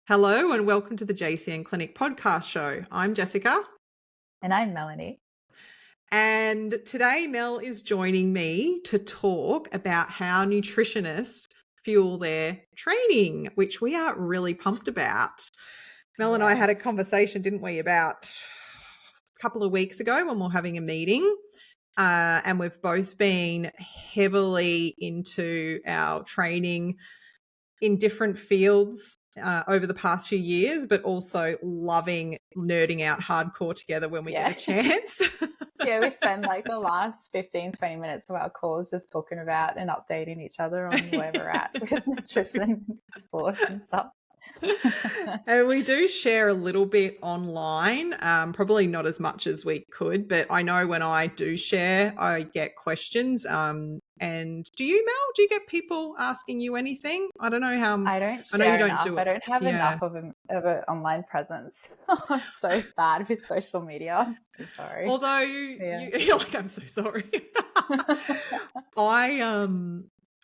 Hello and welcome to the JCN Clinic podcast show. I'm Jessica. And I'm Melanie. And today Mel is joining me to talk about how nutritionists fuel their training, which we are really pumped about. Mel and I had a conversation, didn't we, about a couple of weeks ago when we were having a meeting. And we've both been heavily into our training in different fields over the past few years, but also loving nerding out hardcore together when we get a chance. Yeah, we spend like the last 15, 20 minutes of our calls just talking about and updating each other on where we're at with nutrition, sports and stuff. And we do share a little bit online, probably not as much as we could, but I know when I do share, I get questions. And do you, Mel? Do you get people asking you anything? I don't know how. I don't I know you share don't enough. do it. I don't have Yeah. enough of an online presence. I'm so bad with social media. I'm so sorry. Although you're like, I'm so sorry.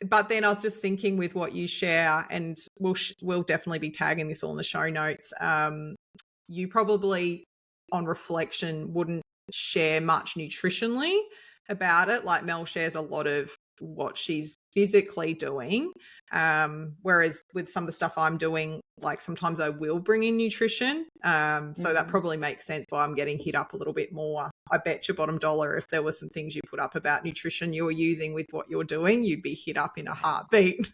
But then I was just thinking with what you share, and we'll definitely be tagging this all in the show notes. You probably, on reflection, wouldn't share much nutritionally about it. Like Mel shares a lot of what she's physically doing. Whereas with some of the stuff I'm doing, like sometimes I will bring in nutrition. So that probably makes sense why I'm getting hit up a little bit more. I bet your bottom dollar if there were some things you put up about nutrition you were using with what you're doing, you'd be hit up in a heartbeat.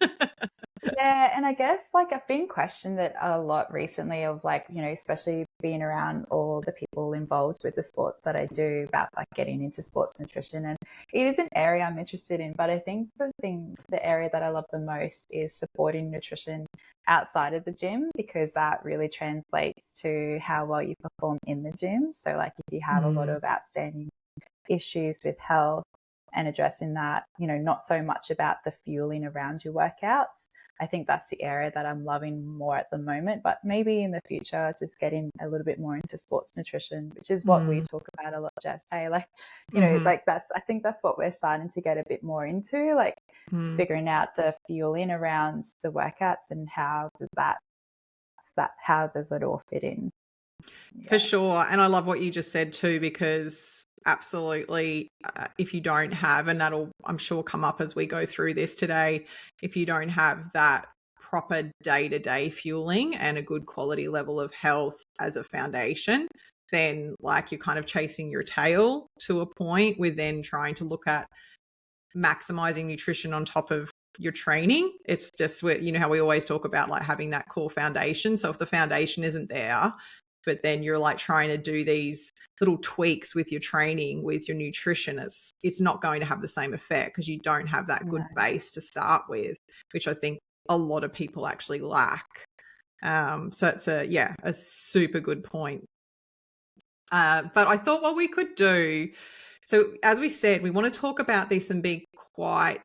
Yeah, and I guess like I've been questioned it a lot recently of like, especially being around all the people involved with the sports that I do about like getting into sports nutrition. And it is an area I'm interested in, but I think the area that I love the most is supporting nutrition outside of the gym, because that really translates to how well you perform in the gym. So like if you have a lot of outstanding issues with health and addressing that, not so much about the fueling around your workouts. I think that's the area that I'm loving more at the moment, but maybe in the future, just getting a little bit more into sports nutrition, which is what we talk about a lot, Jess. Hey, like, like I think that's what we're starting to get a bit more into, like figuring out the fueling around the workouts and how does it all fit in? Yeah. For sure. And I love what you just said too, because absolutely, if you don't have, and that'll, I'm sure, come up as we go through this today, if you don't have that proper day-to-day fueling and a good quality level of health as a foundation, then like you're kind of chasing your tail to a point with then trying to look at maximizing nutrition on top of your training. It's just, how we always talk about like having that core foundation. So if the foundation isn't there, but then you're like trying to do these little tweaks with your training, with your nutrition, it's not going to have the same effect because you don't have that good base to start with, which I think a lot of people actually lack. So it's a super good point. But I thought what we could do, so as we said, we want to talk about this and be quite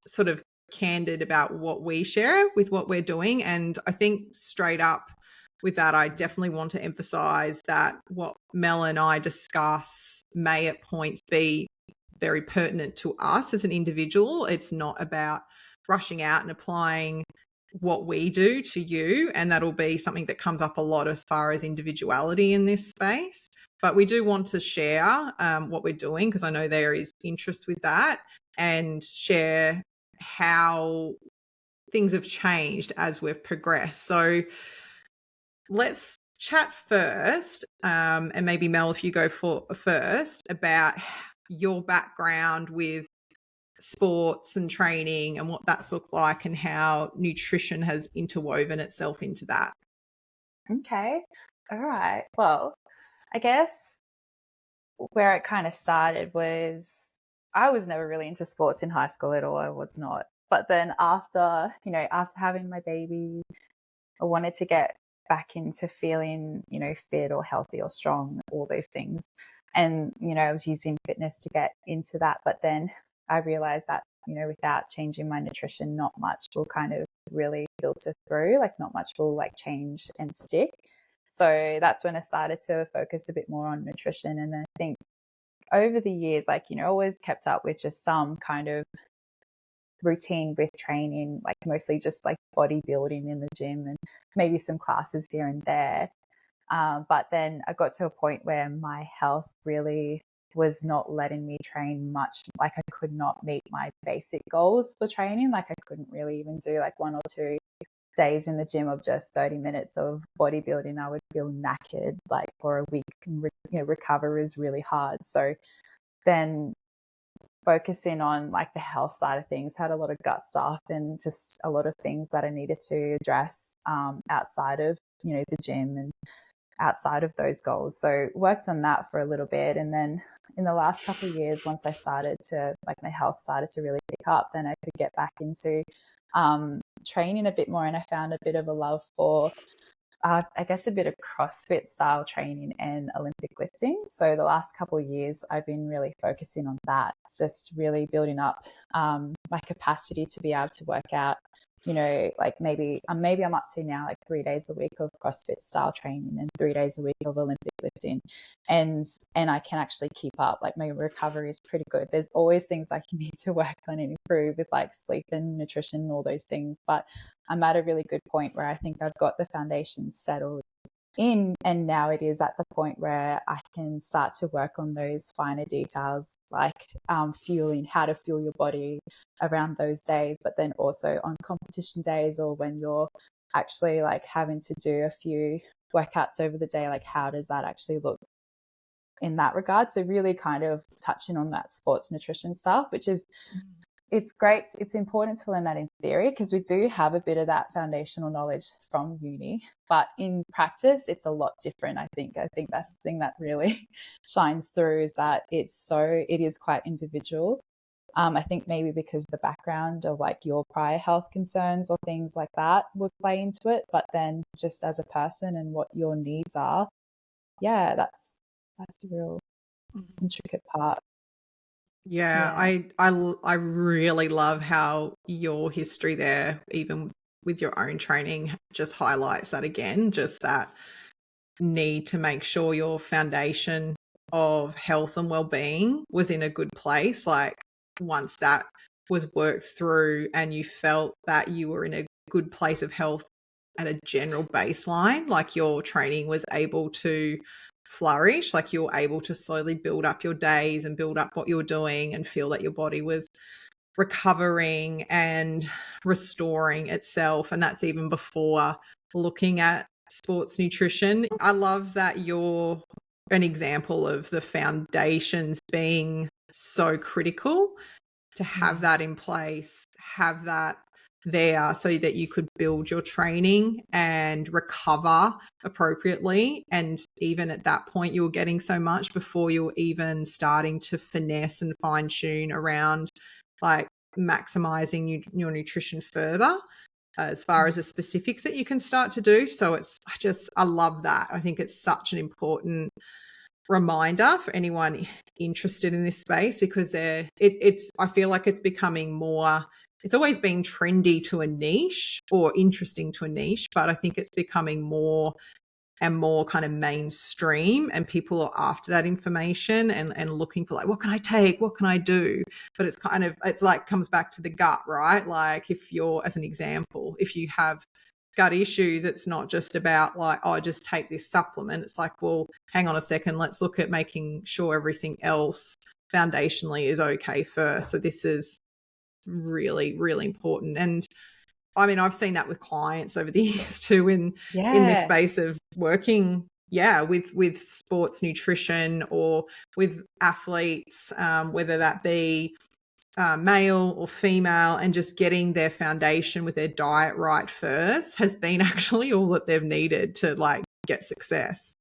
sort of candid about what we share with what we're doing. And I think straight up with that, I definitely want to emphasize that what Mel and I discuss may at points be very pertinent to us as an individual. It's not about rushing out and applying what we do to you, and that'll be something that comes up a lot as far as individuality in this space. But we do want to share what we're doing, because I know there is interest with that, and share how things have changed as we've progressed. So let's chat first, and maybe Mel, if you go first, about your background with sports and training and what that's looked like and how nutrition has interwoven itself into that. Okay. All right. Well, I guess where it kind of started was I was never really into sports in high school at all. I was not. But then after having my baby, I wanted to get back into feeling, fit or healthy or strong, all those things. And, I was using fitness to get into that. But then I realized that, without changing my nutrition, not much will kind of really filter through, like not much will like change and stick. So that's when I started to focus a bit more on nutrition. And I think over the years, always kept up with just some kind of routine with training, like mostly just like bodybuilding in the gym and maybe some classes here and there. But then I got to a point where my health really was not letting me train much. Like I could not meet my basic goals for training. Like I couldn't really even do like 1 or 2 days in the gym of just 30 minutes of bodybuilding. I would feel knackered like for a week, and recover is really hard. So then focusing on like the health side of things, had a lot of gut stuff and just a lot of things that I needed to address outside of the gym and outside of those goals. So worked on that for a little bit, and then in the last couple of years, once I started to like my health started to really pick up, then I could get back into training a bit more, and I found a bit of a love for I guess a bit of CrossFit style training and Olympic lifting. So the last couple of years, I've been really focusing on that. It's just really building up my capacity to be able to work out, like maybe I'm up to now like 3 days a week of CrossFit style training and 3 days a week of Olympic lifting. And I can actually keep up. Like my recovery is pretty good. There's always things I need to work on and improve with like sleep and nutrition and all those things. But I'm at a really good point where I think I've got the foundation settled in, and now it is at the point where I can start to work on those finer details, like fueling, how to fuel your body around those days, but then also on competition days or when you're actually like having to do a few workouts over the day, like how does that actually look in that regard? So really kind of touching on that sports nutrition stuff, which is it's great. It's important to learn that in theory because we do have a bit of that foundational knowledge from uni, but in practice, it's a lot different. I think that's the thing that really shines through is that it is quite individual. I think maybe because the background of like your prior health concerns or things like that would play into it, but then just as a person and what your needs are, yeah, that's the real intricate part. Yeah, I really love how your history there, even with your own training, just highlights that again, just that need to make sure your foundation of health and well-being was in a good place. Like once that was worked through and you felt that you were in a good place of health at a general baseline, like your training was able to flourish, like you're able to slowly build up your days and build up what you're doing and feel that your body was recovering and restoring itself. And that's even before looking at sports nutrition. I love that you're an example of the foundations being so critical to have that in place, have that there so that you could build your training and recover appropriately. And even at that point, you were getting so much before you were even starting to finesse and fine tune around like maximizing your nutrition further as far as the specifics that you can start to do. So I love that. I think it's such an important reminder for anyone interested in this space because I feel like it's becoming more, it's always been trendy to a niche or interesting to a niche, but I think it's becoming more and more kind of mainstream, and people are after that information and looking for like, what can I take? What can I do? But it's like comes back to the gut, right? Like if you're, as an example, if you have gut issues, it's not just about like, oh, just take this supplement. It's like, well, hang on a second, let's look at making sure everything else foundationally is okay first. So this is really, really important. And I mean, I've seen that with clients over the years too in this space of working, with sports nutrition or with athletes, whether that be male or female, and just getting their foundation with their diet right first has been actually all that they've needed to like get success.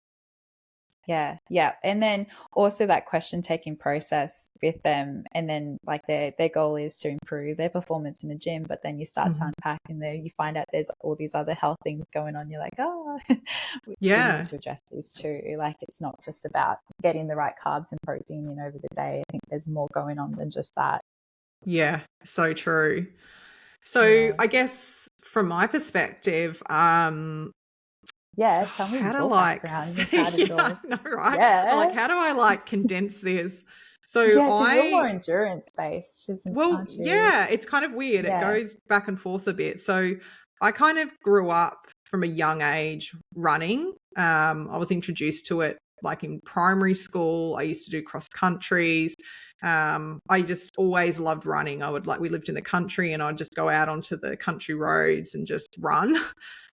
Yeah. And then also that question taking process with them, and then like their goal is to improve their performance in the gym, but then you start to unpack and there you find out there's all these other health things going on. You're like, we need to address these too. Like it's not just about getting the right carbs and protein in over the day. I think there's more going on than just that. Yeah, so true. So I guess from my perspective, tell me how to your like, background. How did it all... I know, right? Yeah. Like, how do I like condense this So Yeah, because you're more endurance based, well, aren't you? yeah, it's kind of weird. It Yeah. goes back and forth a bit. So I kind of grew up from a young age running. I was introduced to it like in primary school. I used to do cross countries. I just always loved running. We lived in the country and I'd just go out onto the country roads and just run.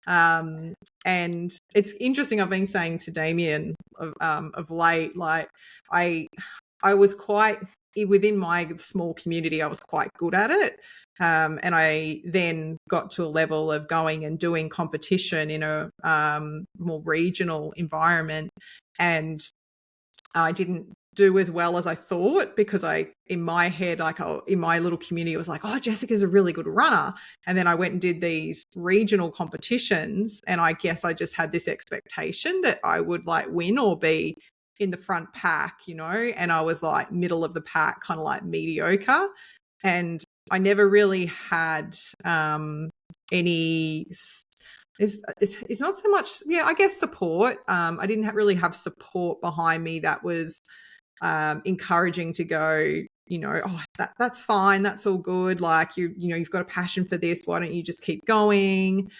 And it's interesting. I've been saying to Damien of late, like I was quite within my small community, I was quite good at it. And I then got to a level of going and doing competition in a more regional environment. And I didn't do as well as I thought because in my head, in my little community, it was like, oh, Jessica's a really good runner. And then I went and did these regional competitions. And I guess I just had this expectation that I would like win or be in the front pack, and I was like middle of the pack, kind of like mediocre. And I never really had any it's not so much, I guess support. I didn't really have support behind me that was encouraging to go, oh, that's fine, that's all good. Like you've got a passion for this. Why don't you just keep going?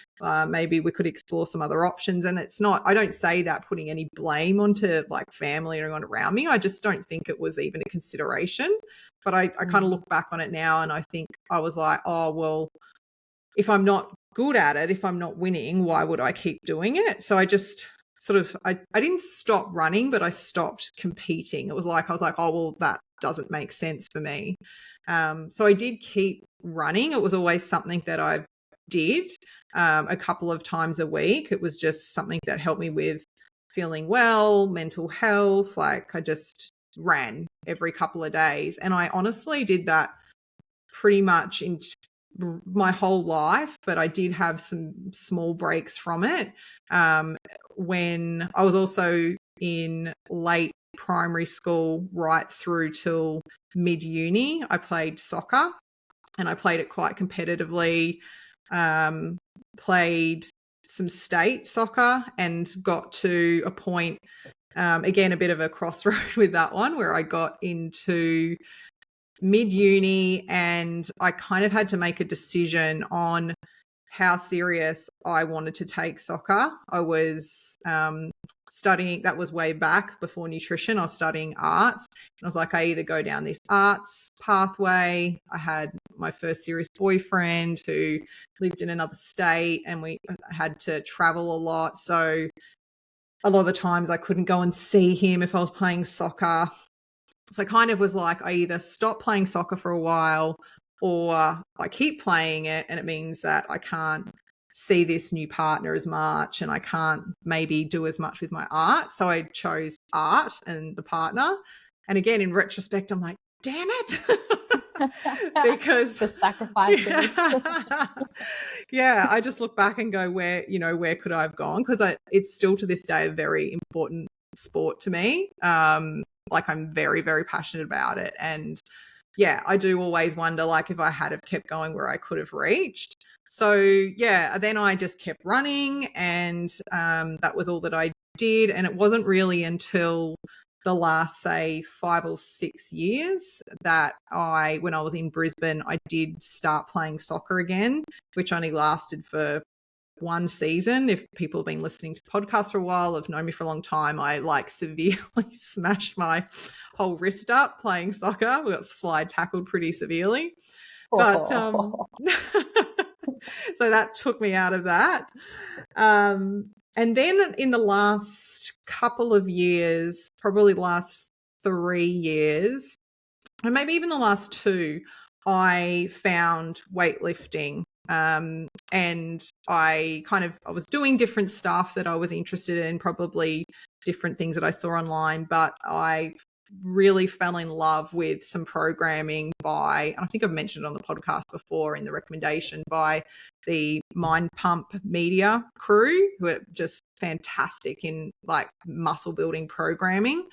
Maybe we could explore some other options. And it's not. I don't say that putting any blame onto like family or anyone around me. I just don't think it was even a consideration. But I kind of look back on it now, and I think I was like, oh well, if I'm not good at it, if I'm not winning, why would I keep doing it? So I just sort of, I didn't stop running, but I stopped competing. It was like, I was like, oh, well, that doesn't make sense for me. So I did keep running. It was always something that I did a couple of times a week. It was just something that helped me with feeling well, mental health. Like I just ran every couple of days. And I honestly did that pretty much in my whole life, but I did have some small breaks from it. When I was also in late primary school right through till mid-uni, I played soccer and I played it quite competitively, played some state soccer and got to a point, again, a bit of a crossroad with that one where I got into mid-uni and I kind of had to make a decision on how serious I wanted to take soccer. I was studying, that was way back before nutrition, I was studying arts. And I was like, I either go down this arts pathway. I had my first serious boyfriend who lived in another state and we had to travel a lot. So a lot of the times I couldn't go and see him if I was playing soccer. So I kind of was like, I either stop playing soccer for a while or I keep playing it and it means that I can't see this new partner as much and I can't maybe do as much with my art. So I chose art and the partner. And again, in retrospect, I'm like, damn it. Because the sacrifices. Yeah, I just look back and go, where could I have gone? Because it's still to this day a very important sport to me. Like I'm very, very passionate about it. And yeah, I do always wonder, like, if I had have kept going where I could have reached. So yeah, then I just kept running and that was all that I did. And it wasn't really until the last, say, 5 or 6 years that when I was in Brisbane, I did start playing soccer again, which only lasted for one season. If people have been listening to the podcast for a while, have known me for a long time, I like severely smashed my whole wrist up playing soccer. We got slide tackled pretty severely. But so that took me out of that. And then in the last couple of years, probably last 3 years, and maybe even the last 2, I found weightlifting. And I was doing different stuff that I was interested in, probably different things that I saw online, but I really fell in love with some programming by, I think I've mentioned it on the podcast before in the recommendation, by the Mind Pump Media crew, who are just fantastic in like muscle building programming.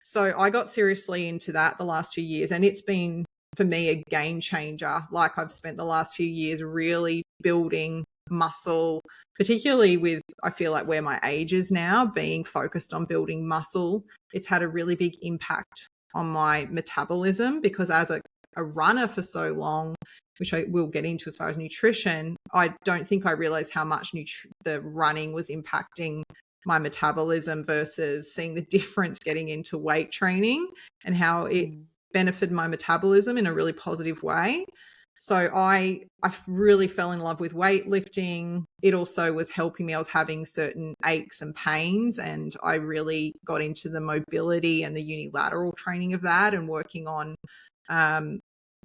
So I got seriously into that the last few years, and it's been for me a game changer. Like I've spent the last few years really building muscle, particularly with, I feel like where my age is now, being focused on building muscle. It's had a really big impact on my metabolism, because as a runner for so long, which I will get into as far as nutrition, I don't think I realized how much the running was impacting my metabolism versus seeing the difference getting into weight training and how it benefited my metabolism in a really positive way. So I really fell in love with weightlifting. It also was helping me. I was having certain aches and pains, and I really got into the mobility and the unilateral training of that, and working on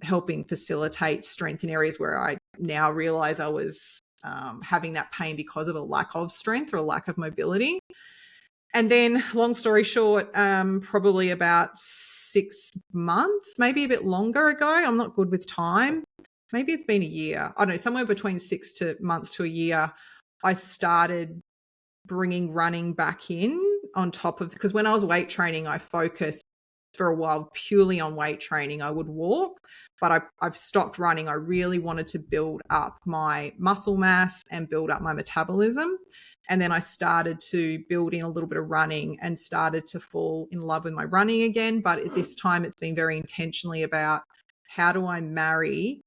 helping facilitate strength in areas where I now realize I was having that pain because of a lack of strength or a lack of mobility. And then, long story short, probably about 6 months, maybe a bit longer ago, I'm not good with time, maybe it's been a year, I don't know, somewhere between 6 months to a year, I started bringing running back in on top of, because when I was weight training, I focused for a while purely on weight training. I would walk, but I've stopped running. I really wanted to build up my muscle mass and build up my metabolism. And then I started to build in a little bit of running and started to fall in love with my running again. But at this time, it's been very intentionally about how do I marry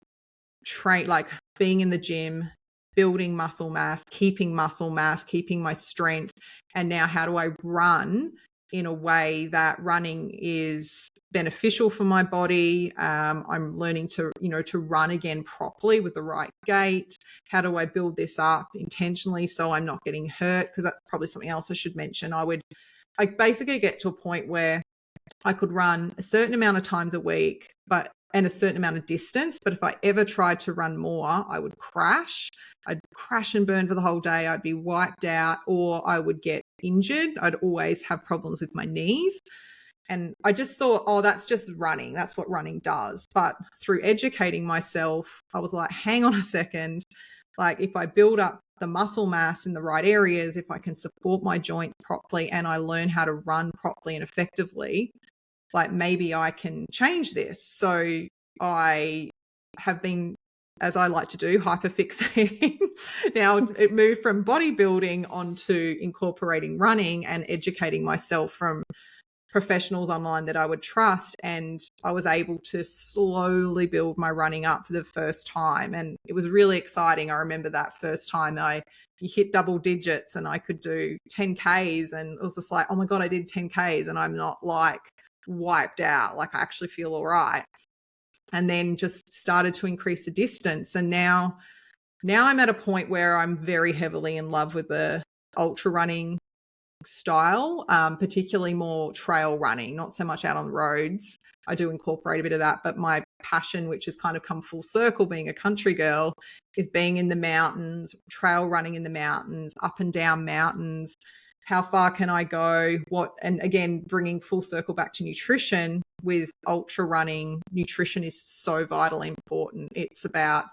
like being in the gym, building muscle mass, keeping my strength. And now how do I run in a way that running is beneficial for my body? I'm learning to run again properly with the right gait. How do I build this up intentionally so I'm not getting hurt? Because that's probably something else I should mention. I basically get to a point where I could run a certain amount of times a week, and a certain amount of distance. But if I ever tried to run more, I would crash. I'd crash and burn for the whole day. I'd be wiped out, or I would get injured. I'd always have problems with my knees. And I just thought, oh, that's just running. That's what running does. But through educating myself, I was like, hang on a second. Like, if I build up the muscle mass in the right areas, if I can support my joints properly, and I learn how to run properly and effectively, like, maybe I can change this. So I have been, as I like to do, hyperfixating. Now it moved from bodybuilding onto incorporating running and educating myself from professionals online that I would trust. And I was able to slowly build my running up for the first time. And it was really exciting. I remember that first time you hit double digits and I could do 10Ks, and it was just like, oh my God, I did 10Ks and I'm not like wiped out. Like, I actually feel all right. And then just started to increase the distance. And now I'm at a point where I'm very heavily in love with the ultra running style, particularly more trail running, not so much out on the roads. I do incorporate a bit of that, but my passion, which has kind of come full circle being a country girl, is being in the mountains, trail running in the mountains, up and down mountains. How far can I go? And again, bringing full circle back to nutrition with ultra running, nutrition is so vitally important. It's about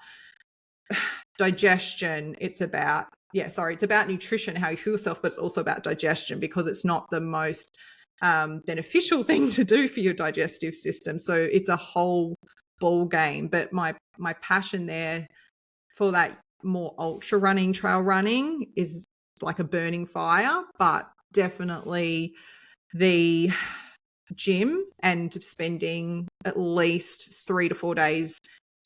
digestion. It's about nutrition, how you feel yourself, but it's also about digestion, because it's not the most beneficial thing to do for your digestive system. So it's a whole ball game. But my passion there for that more ultra running, trail running, is like a burning fire. But definitely the gym and spending at least 3 to 4 days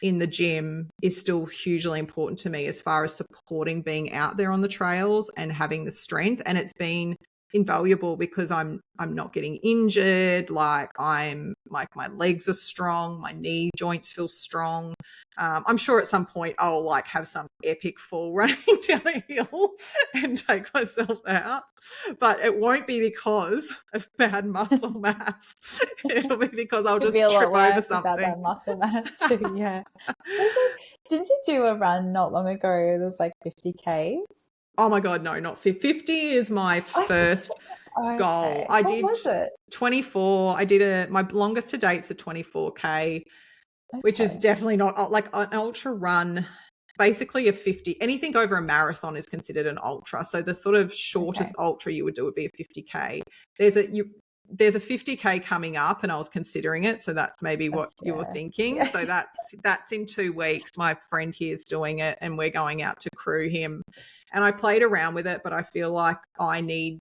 in the gym is still hugely important to me as far as supporting being out there on the trails and having the strength. And it's been invaluable because I'm not getting injured. Like, my legs are strong, my knee joints feel strong. I'm sure at some point I'll like have some epic fall running down a hill and take myself out, but it won't be because of bad muscle mass. It'll be because I'll just trip over something. About that muscle mass too, yeah. Didn't you do a run not long ago? It was like 50Ks. Oh my God, no, not 50. 50 is my first goal. I did 24. My longest to date's a 24K, which is definitely not like an ultra run. Basically a 50, anything over a marathon is considered an ultra. So the sort of shortest ultra you would do would be a 50K. There's a 50K coming up, and I was considering it. So that's maybe what you were thinking. Yeah. So that's in 2 weeks. My friend here is doing it, and we're going out to crew him. And I played around with it, but I feel like I need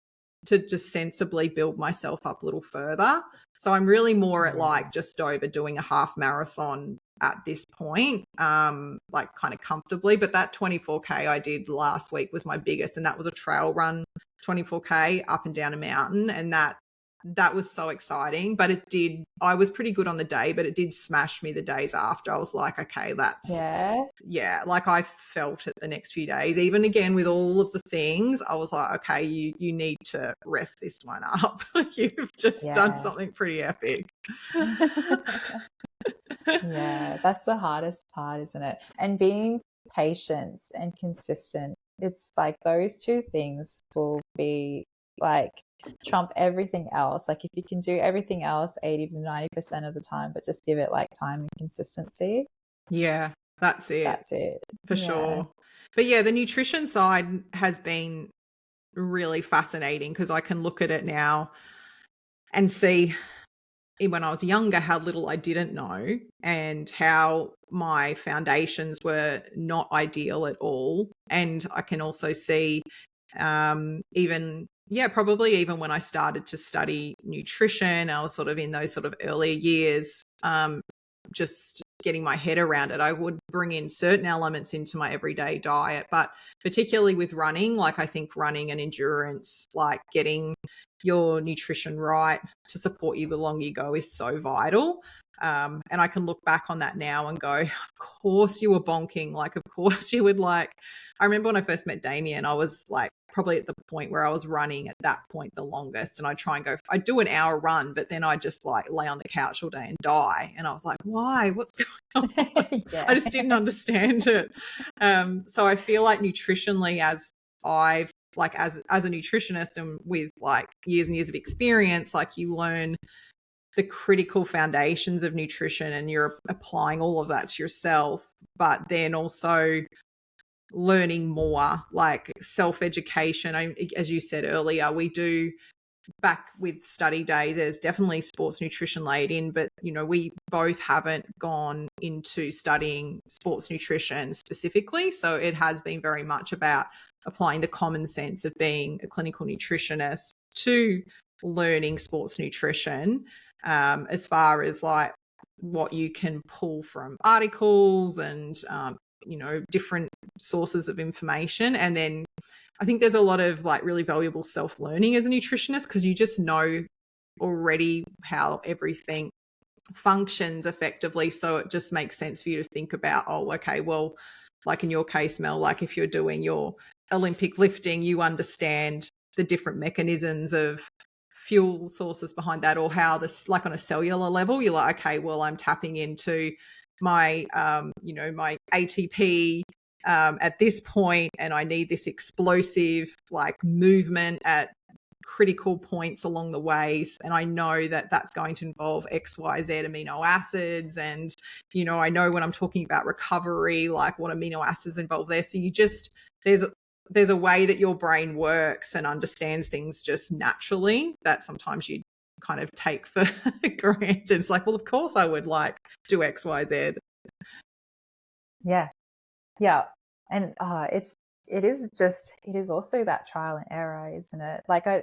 to just sensibly build myself up a little further. So I'm really more at like just over doing a half marathon at this point, like kind of comfortably. But that 24K I did last week was my biggest, and that was a trail run 24K up and down a mountain. And that was so exciting. But I was pretty good on the day, but it did smash me the days after. I was like, okay, like I felt it the next few days. Even again with all of the things, I was like, okay, you need to rest this one up. You've just done something pretty epic. Yeah, that's the hardest part, isn't it? And being patient and consistent, it's like those two things will be like trump everything else. Like if you can do everything else 80 to 90% of the time, but just give it like time and consistency. Yeah, that's it. For sure. But yeah, the nutrition side has been really fascinating because I can look at it now and see when I was younger how little I didn't know and how my foundations were not ideal at all. And I can also see probably even when I started to study nutrition, I was sort of in those sort of earlier years, just getting my head around it. I would bring in certain elements into my everyday diet, but particularly with running, like I think running and endurance, like getting your nutrition right to support you the longer you go is so vital. And I can look back on that now and go, of course you were bonking. Like, of course you would I remember when I first met Damien, I was like probably at the point where I was running at that point the longest. And I'd do an hour run, but then I'd just like lay on the couch all day and die. And I was like, why? What's going on? I just didn't understand it. So I feel like nutritionally, as a nutritionist and with like years and years of experience, like you learn the critical foundations of nutrition and you're applying all of that to yourself, but then also learning more, like self-education. As you said earlier, we do back with study day, there's definitely sports nutrition laid in, but we both haven't gone into studying sports nutrition specifically. So it has been very much about applying the common sense of being a clinical nutritionist to learning sports nutrition, as far as like what you can pull from articles and different sources of information. And then I think there's a lot of like really valuable self-learning as a nutritionist because you just know already how everything functions effectively. So it just makes sense for you to think about, oh, okay, well, like in your case, Mel, like if you're doing your Olympic lifting, you understand the different mechanisms of fuel sources behind that, or how this, like on a cellular level, you're like, okay, well, I'm tapping into my, my ATP at this point, and I need this explosive like movement at critical points along the ways, and I know that that's going to involve XYZ amino acids, and I know when I'm talking about recovery, like what amino acids involved there. So you just there's a way that your brain works and understands things just naturally that sometimes you kind of take for granted. It's like, well, of course I would like do XYZ. Yeah. And it is also that trial and error, isn't it? Like I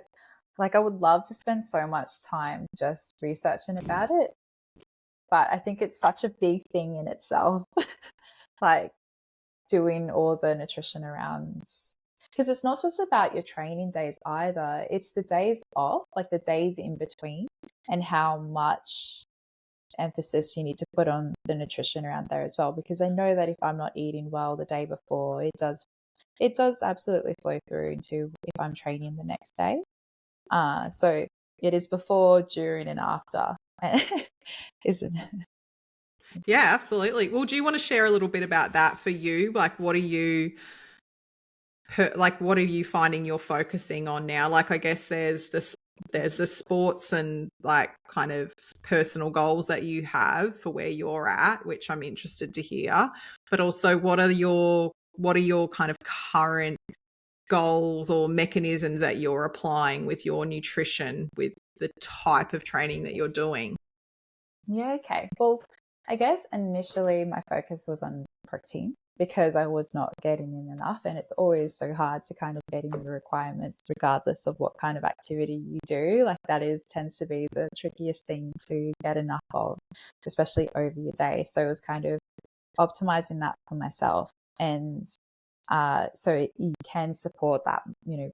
would love to spend so much time just researching about it, but I think it's such a big thing in itself. Like doing all the nutrition around, because it's not just about your training days either. It's the days off, like the days in between, and how much emphasis you need to put on the nutrition around there as well. Because I know that if I'm not eating well the day before, it does absolutely flow through into if I'm training the next day. So it is before, during, and after, isn't it? Yeah, absolutely. Well, do you want to share a little bit about that for you? Like, what are you finding you're focusing on now? Like, I guess there's the sports and like kind of personal goals that you have for where you're at, which I'm interested to hear. But also, what are your kind of current goals or mechanisms that you're applying with your nutrition, with the type of training that you're doing? Yeah, okay. Well, I guess initially my focus was on protein. because I was not getting in enough. And it's always so hard to kind of get in the requirements, regardless of what kind of activity you do. Like that tends to be the trickiest thing to get enough of, especially over your day. So it was kind of optimizing that for myself. And so you can support that,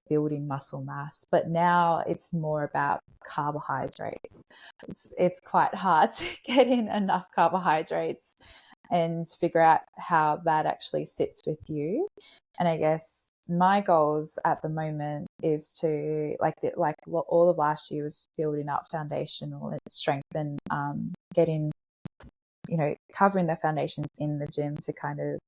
building muscle mass. But now it's more about carbohydrates. It's quite hard to get in enough carbohydrates and figure out how that actually sits with you. And I guess my goals at the moment is to all of last year was building up foundational strength and getting, covering the foundations in the gym to kind of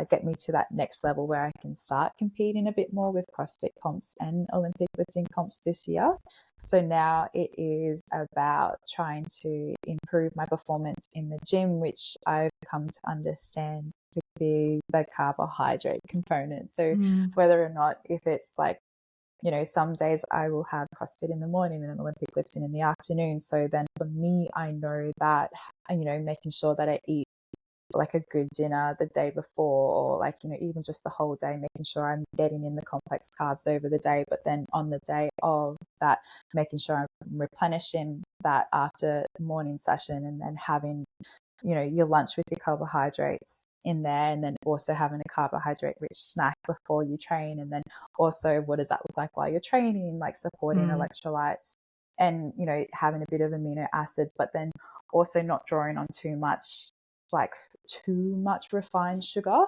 get me to that next level where I can start competing a bit more with CrossFit comps and Olympic lifting comps this year. So now it is about trying to improve my performance in the gym, which I've come to understand to be the carbohydrate component. So whether or not, if it's like, some days I will have CrossFit in the morning and Olympic lifting in the afternoon. So then for me, I know that, making sure that I eat like a good dinner the day before, or like, even just the whole day, making sure I'm getting in the complex carbs over the day. But then on the day of that, making sure I'm replenishing that after the morning session, and then having, your lunch with your carbohydrates in there, and then also having a carbohydrate rich snack before you train. And then also, what does that look like while you're training, like supporting electrolytes and, having a bit of amino acids, but then also not drawing on too much refined sugar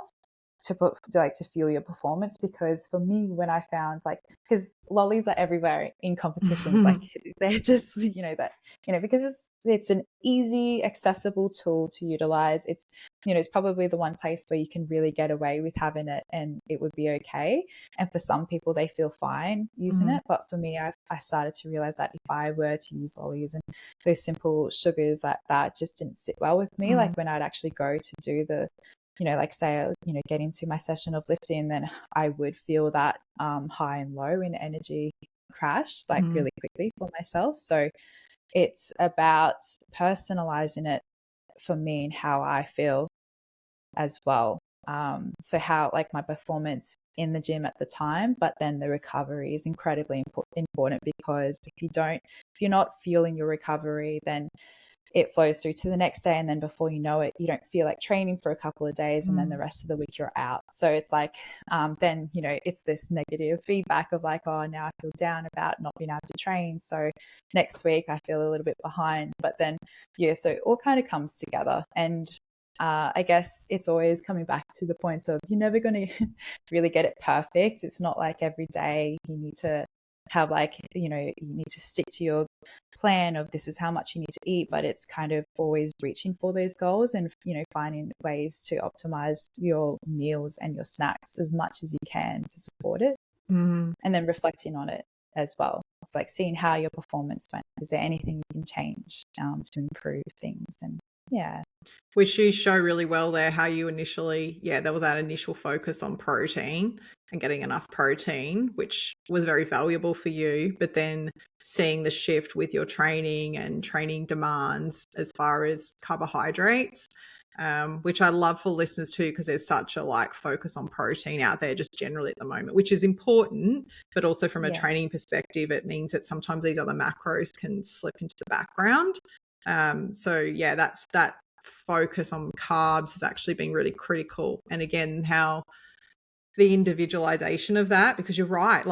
to fuel your performance. Because for me, when I found, because lollies are everywhere in competitions, like they're just, because it's an easy, accessible tool to utilize. It's, it's probably the one place where you can really get away with having it and it would be okay. And for some people, they feel fine using it. But for me, I started to realize that if I were to use lollies and those simple sugars, that just didn't sit well with me. Like when I'd actually go to do the, say, get into my session of lifting, then I would feel that high and low in energy crash really quickly for myself. So it's about personalizing it for me and how I feel as well. So how my performance in the gym at the time, but then the recovery is incredibly important, because if you're not feeling your recovery, then it flows through to the next day. And then before you know it, you don't feel like training for a couple of days. And then the rest of the week you're out. So it's then, it's this negative feedback of oh, now I feel down about not being able to train. So next week I feel a little bit behind, but then, so it all kind of comes together. And I guess it's always coming back to the points of you're never going to really get it perfect. It's not like every day you need to have you need to stick to your plan of this is how much you need to eat, but it's kind of always reaching for those goals and, finding ways to optimize your meals and your snacks as much as you can to support it. And then reflecting on it as well. It's seeing how your performance went. Is there anything you can change to improve things? And which you show really well there, how you initially, there was that initial focus on protein and getting enough protein, which was very valuable for you, but then seeing the shift with your training and training demands as far as carbohydrates, which I love for listeners too, because there's such a focus on protein out there just generally at the moment, which is important, but also from a training perspective, it means that sometimes these other macros can slip into the background. That's that focus on carbs has actually been really critical. And again, how the individualization of that, because you're right,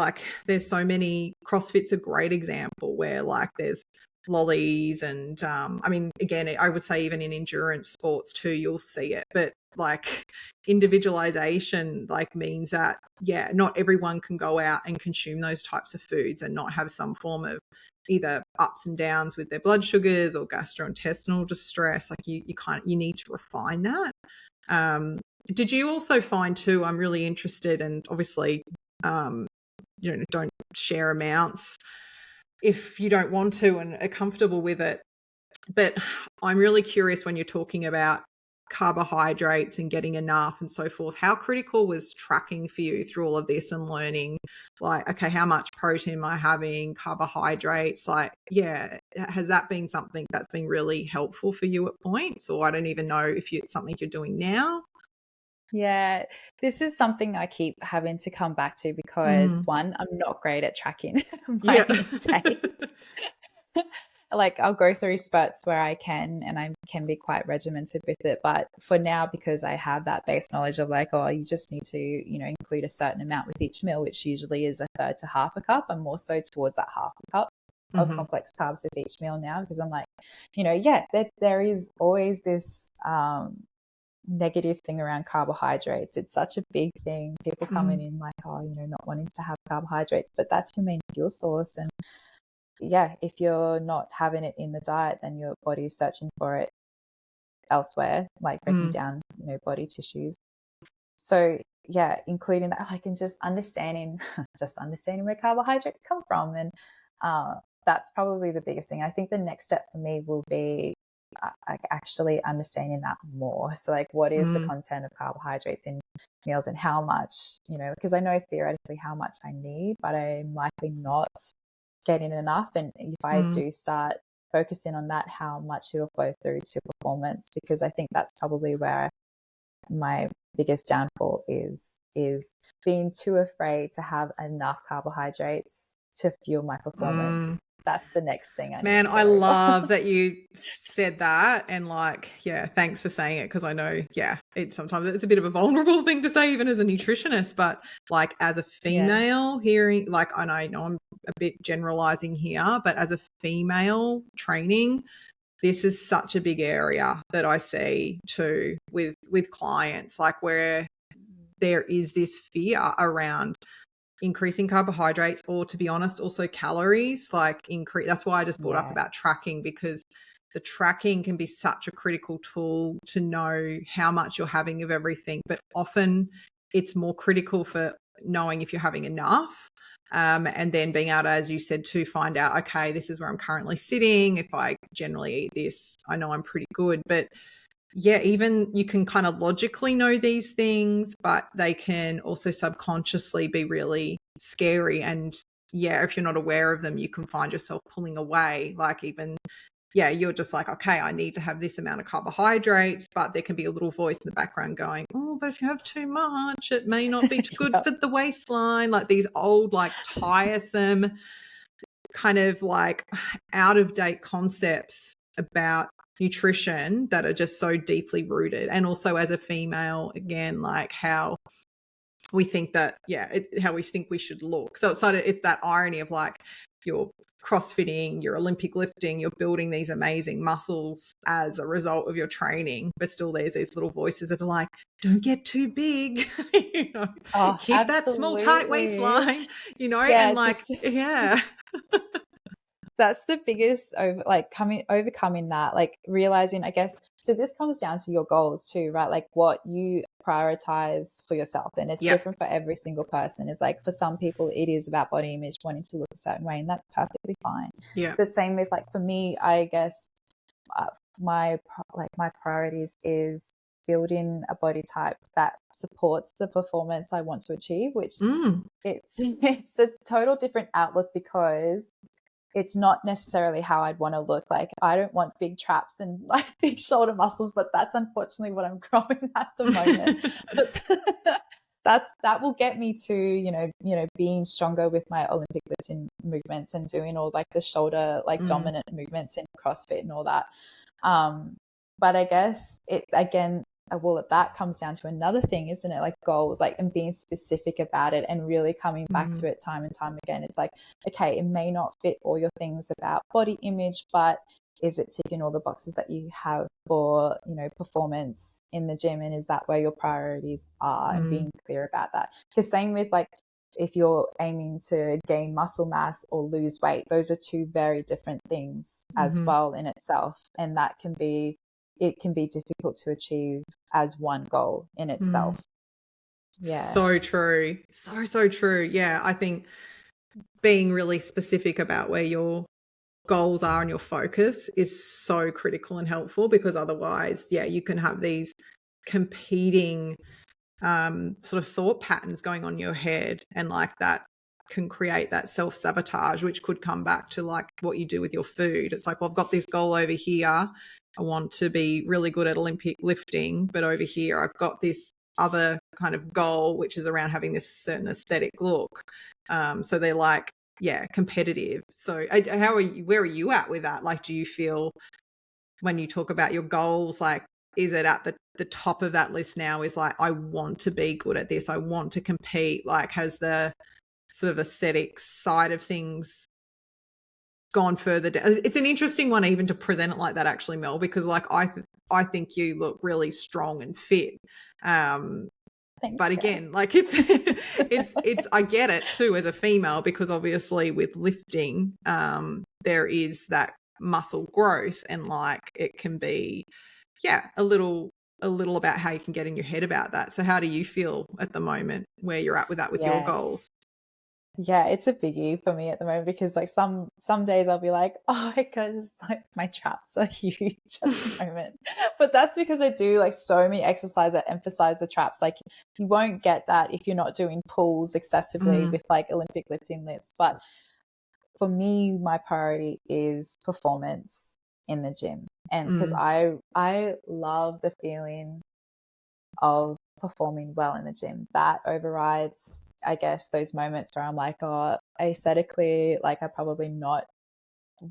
there's so many, CrossFit's a great example where there's lollies and again, I would say even in endurance sports too, you'll see it, but individualization means that not everyone can go out and consume those types of foods and not have some form of either ups and downs with their blood sugars or gastrointestinal distress. You need to refine that. Did you also find too, I'm really interested, and obviously don't share amounts if you don't want to and are comfortable with it, but I'm really curious when you're talking about carbohydrates and getting enough and so forth, how critical was tracking for you through all of this and learning okay, how much protein am I having, carbohydrates, has that been something that's been really helpful for you at points? Or I don't even know if it's something you're doing now. Yeah, this is something I keep having to come back to because one, I'm not great at tracking my Yeah. intake. Like I'll go through spurts where I can and I can be quite regimented with it. But for now, because I have that base knowledge of like, oh, you just need to, include a certain amount with each meal, which usually is a third to half a cup. I'm more so towards that half a cup of complex carbs with each meal now, because I'm like, there is always this negative thing around carbohydrates. It's such a big thing. People coming in like, oh, not wanting to have carbohydrates, but that's your main fuel source. And yeah, if you're not having it in the diet, then your body's searching for it elsewhere, like breaking down, body tissues. So yeah, including that, like, and just understanding where carbohydrates come from. And that's probably the biggest thing. I think the next step for me will be actually understanding that more. So like, what is the content of carbohydrates in meals and how much, because I know theoretically how much I need, but I'm likely not getting enough. And if I do start focusing on that, how much it'll flow through to performance, because I think that's probably where my biggest downfall is being too afraid to have enough carbohydrates to fuel my performance. That's the next thing I need to I love that you said that. And like, yeah, thanks for saying it, because I know, sometimes it's a bit of a vulnerable thing to say even as a nutritionist, but like as a female hearing, like I know I'm a bit generalizing here, but as a female training, this is such a big area that I see too with clients, like where there is this fear around increasing carbohydrates, or to be honest, also calories, like increase. That's why I just brought up about tracking, because the tracking can be such a critical tool to know how much you're having of everything. But often it's more critical for knowing if you're having enough. And then being able to, as you said, to find out, okay, this is where I'm currently sitting. If I generally eat this, I know I'm pretty good. But yeah, even you can kind of logically know these things, but they can also subconsciously be really scary. And yeah, if you're not aware of them, you can find yourself pulling away. Like even, you're just like, okay, I need to have this amount of carbohydrates, but there can be a little voice in the background going, oh, but if you have too much, it may not be good for the waistline. Like these old, like tiresome kind of like out of date concepts about nutrition that are just so deeply rooted. And also as a female, again, like how we think that, how we think we should look. So it's that irony of like you're crossfitting, you're Olympic lifting, you're building these amazing muscles as a result of your training, but still there's these little voices that are like, don't get too big, keep that small tight waistline, and like, that's the biggest overcoming that, like realizing, I guess, so this comes down to your goals too, right? Like what you prioritize for yourself, and it's different for every single person. It's like for some people it is about body image, wanting to look a certain way, and that's perfectly fine. But same with like for me, I guess my priorities is building a body type that supports the performance I want to achieve, which it's a total different outlook, because it's not necessarily how I'd want to look. Like I don't want big traps and like big shoulder muscles, but that's unfortunately what I'm growing at the moment. But that will get me to, being stronger with my Olympic lifting movements and doing all like the shoulder, like dominant movements in CrossFit and all that. But I guess that comes down to another thing, isn't it? Like goals, like, and being specific about it and really coming back to it time and time again. It's like, okay, it may not fit all your things about body image, but is it ticking all the boxes that you have for, performance in the gym? And is that where your priorities are? And being clear about that. Because same with like, if you're aiming to gain muscle mass or lose weight, those are two very different things as well in itself. And that can be difficult to achieve as one goal in itself. So true. So true. Yeah, I think being really specific about where your goals are and your focus is so critical and helpful, because otherwise, you can have these competing sort of thought patterns going on in your head, and like that can create that self-sabotage, which could come back to like what you do with your food. It's like, well, I've got this goal over here. I want to be really good at Olympic lifting, but over here I've got this other kind of goal, which is around having this certain aesthetic look. So they're like, yeah, competitive. So where are you at with that? Like, do you feel when you talk about your goals, like, is it at the top of that list now is like, I want to be good at this, I want to compete? Like, has the sort of aesthetic side of things gone further down? It's an interesting one even to present it like that, actually, Mel, because like I think you look really strong and fit. Thanks, but again, like it's I get it too as a female, because obviously with lifting, there is that muscle growth, and like it can be, yeah, a little about how you can get in your head about that. So how do you feel at the moment where you're at with that, with your goals? Yeah, it's a biggie for me at the moment, because like some days I'll be like, oh, because like my traps are huge at the moment. But that's because I do like so many exercises that emphasize the traps. Like you won't get that if you're not doing pulls excessively with like Olympic lifting lifts. But for me, my priority is performance in the gym. And because I love the feeling of performing well in the gym. That overrides, I guess, those moments where I'm like, oh, aesthetically, like I'm probably not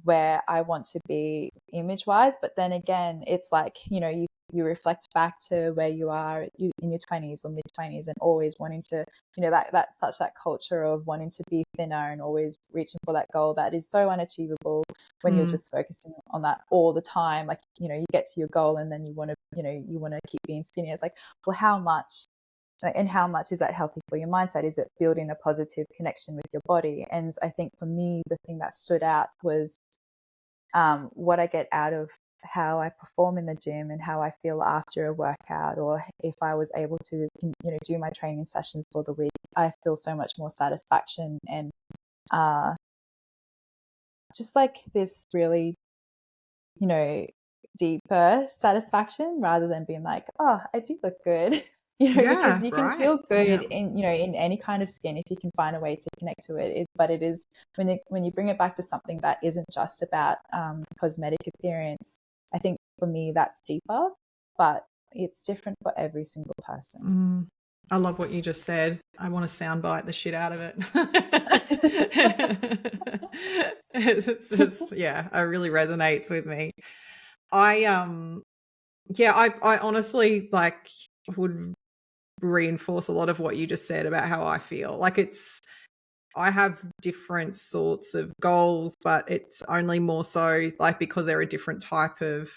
where I want to be image wise. But then again, it's like, you know, you reflect back to where you are in your 20s or mid 20s, and always wanting to, you know, that's such that culture of wanting to be thinner and always reaching for that goal that is so unachievable when you're just focusing on that all the time. Like, you know, you get to your goal and then you want to keep being skinny. It's like, well, how much is that healthy for your mindset? Is it building a positive connection with your body? And I think for me, the thing that stood out was what I get out of how I perform in the gym and how I feel after a workout, or if I was able to, you know, do my training sessions for the week. I feel so much more satisfaction and just like this really, you know, deeper satisfaction, rather than being like, oh, I do look good. You know, because you can feel good in, you know, in any kind of skin if you can find a way to connect to it. But it is when you bring it back to something that isn't just about cosmetic appearance, I think for me that's deeper, but it's different for every single person. I love what you just said. I want to soundbite the shit out of it. It's just, yeah, it really resonates with me. I honestly like would reinforce a lot of what you just said about how I feel. Like I have different sorts of goals, but it's only more so like because they're a different type of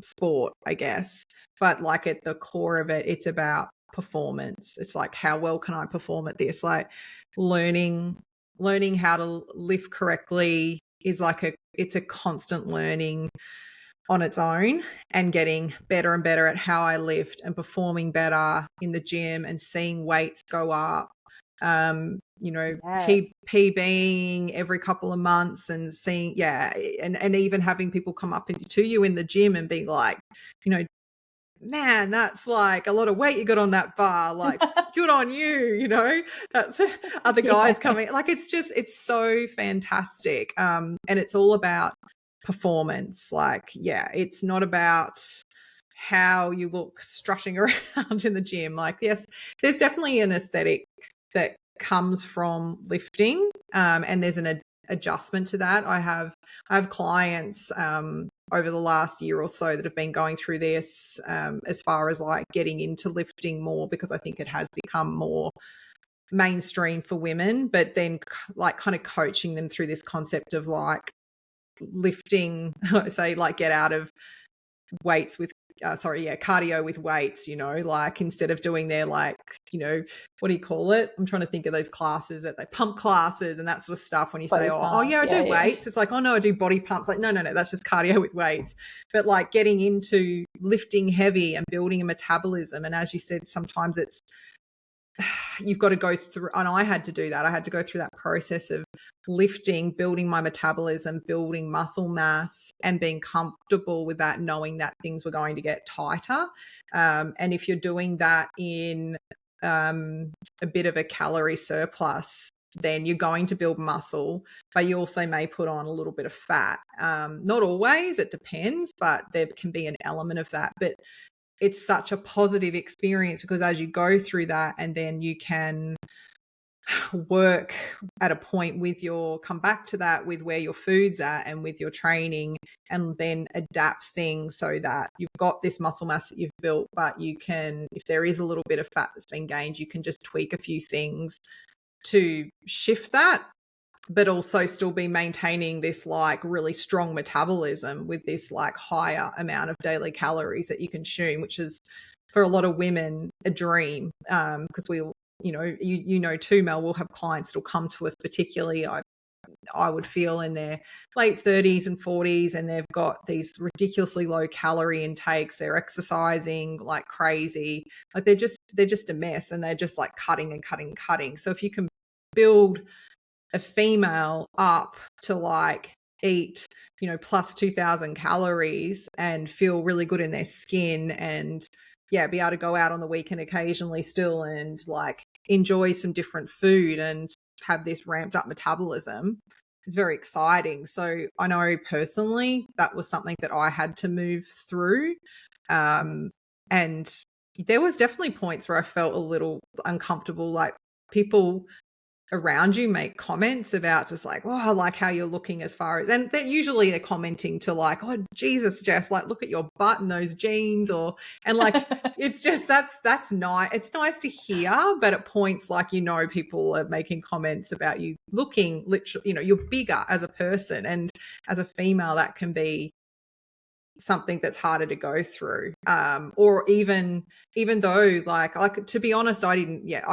sport, I guess. But like at the core of it, it's about performance. It's like, how well can I perform at this? Like learning how to lift correctly is like it's a constant learning on its own, and getting better and better at how I lift and performing better in the gym and seeing weights go up. You know, PBing every couple of months and seeing, and even having people come up to you in the gym and be like, you know, man, that's like a lot of weight you got on that bar, like good on you, you know. That's other guys coming, like it's so fantastic. And it's all about performance. Like, yeah, it's not about how you look strutting around in the gym. Like, yes, there's definitely an aesthetic that comes from lifting, and there's an adjustment to that. I have clients over the last year or so that have been going through this as far as like getting into lifting more, because I think it has become more mainstream for women, but then like kind of coaching them through this concept of like lifting, say like get out of weights with cardio with weights, you know, like instead of doing their like, you know, what do you call it? I'm trying to think of those classes that they pump classes and that sort of stuff. When you say, I do weights, it's like, oh no, I do body pumps. Like, no, that's just cardio with weights. But like getting into lifting heavy and building a metabolism. And as you said, sometimes it's, you've got to go through, and I had to do that. I had to go through that process of lifting, building my metabolism, building muscle mass, and being comfortable with that, knowing that things were going to get tighter. And if you're doing that in a bit of a calorie surplus, then you're going to build muscle, but you also may put on a little bit of fat. Not always, it depends, but there can be an element of that. But it's such a positive experience, because as you go through that, and then you can work at a point with come back to that with where your food's at and with your training, and then adapt things so that you've got this muscle mass that you've built, but you can, if there is a little bit of fat that's been gained, you can just tweak a few things to shift that, but also still be maintaining this like really strong metabolism with this like higher amount of daily calories that you consume, which is for a lot of women a dream, because we, you know too, Mel, we'll have clients that'll come to us, particularly I would feel in their late 30s and 40s, and they've got these ridiculously low calorie intakes. They're exercising like crazy. Like they're just a mess, and they're just like cutting and cutting and cutting. So if you can build a female up to like eat, plus 2,000 calories and feel really good in their skin, and be able to go out on the weekend occasionally still, and like enjoy some different food and have this ramped up metabolism, it's very exciting. So I know personally that was something that I had to move through. And there was definitely points where I felt a little uncomfortable, like people around you make comments about just like, oh, I like how you're looking, as far as, and then usually they're commenting to like, oh, Jesus, Jess, like look at your butt and those jeans, and like, it's just, that's nice. It's nice to hear, but at points like, people are making comments about you looking literally, you're bigger as a person, and as a female, that can be something that's harder to go through, or even though like to be honest, I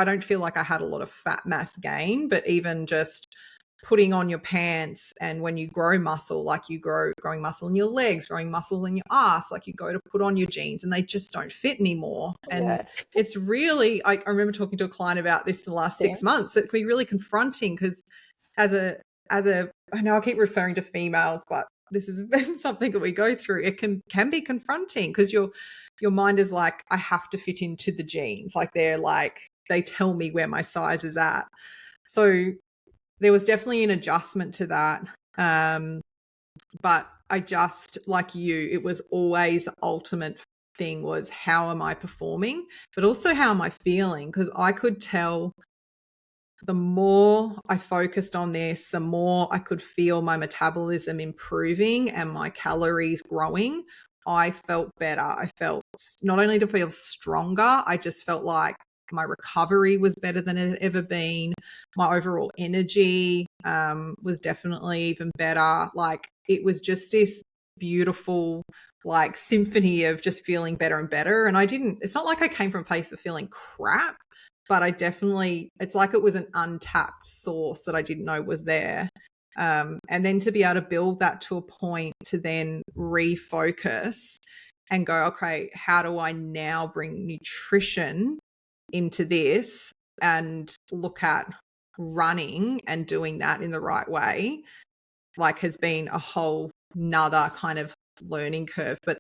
don't feel like I had a lot of fat mass gain, but even just putting on your pants, and when you grow muscle, like growing muscle in your legs, growing muscle in your ass, like you go to put on your jeans and they just don't fit anymore. And it's really, I remember talking to a client about this in the last 6 months. It can be really confronting, because as a I know I keep referring to females, but this is something that we go through. It can be confronting, because your mind is like, I have to fit into the jeans. Like they tell me where my size is at. So there was definitely an adjustment to that. But I just, like you, it was always the ultimate thing was, how am I performing? But also, how am I feeling? Because I could tell the more I focused on this, the more I could feel my metabolism improving and my calories growing. I felt better. I felt, not only to feel stronger, I just felt like my recovery was better than it had ever been. My overall energy was definitely even better. Like it was just this beautiful like symphony of just feeling better and better. And it's not like I came from a place of feeling crap, but it's like it was an untapped source that I didn't know was there. And then to be able to build that to a point to then refocus and go, okay, how do I now bring nutrition into this, and look at running and doing that in the right way, like has been a whole nother kind of learning curve. But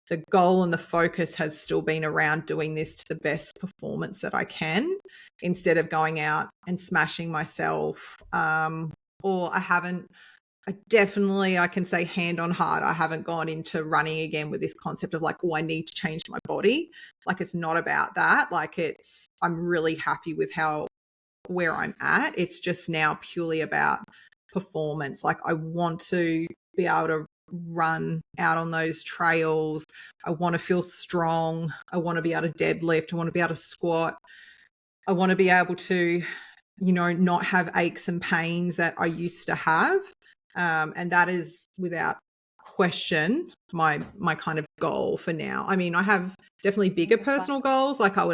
the goal and the focus has still been around doing this to the best performance that I can, instead of going out and smashing myself. Or I definitely, I can say hand on heart, I haven't gone into running again with this concept of like, oh, I need to change my body. Like, it's not about that. Like I'm really happy with where I'm at. It's just now purely about performance. Like I want to be able to run out on those trails. I want to feel strong. I want to be able to deadlift. I want to be able to squat. I want to be able to, not have aches and pains that I used to have. And that is without question my kind of goal for now. I mean, I have definitely bigger personal goals. Like I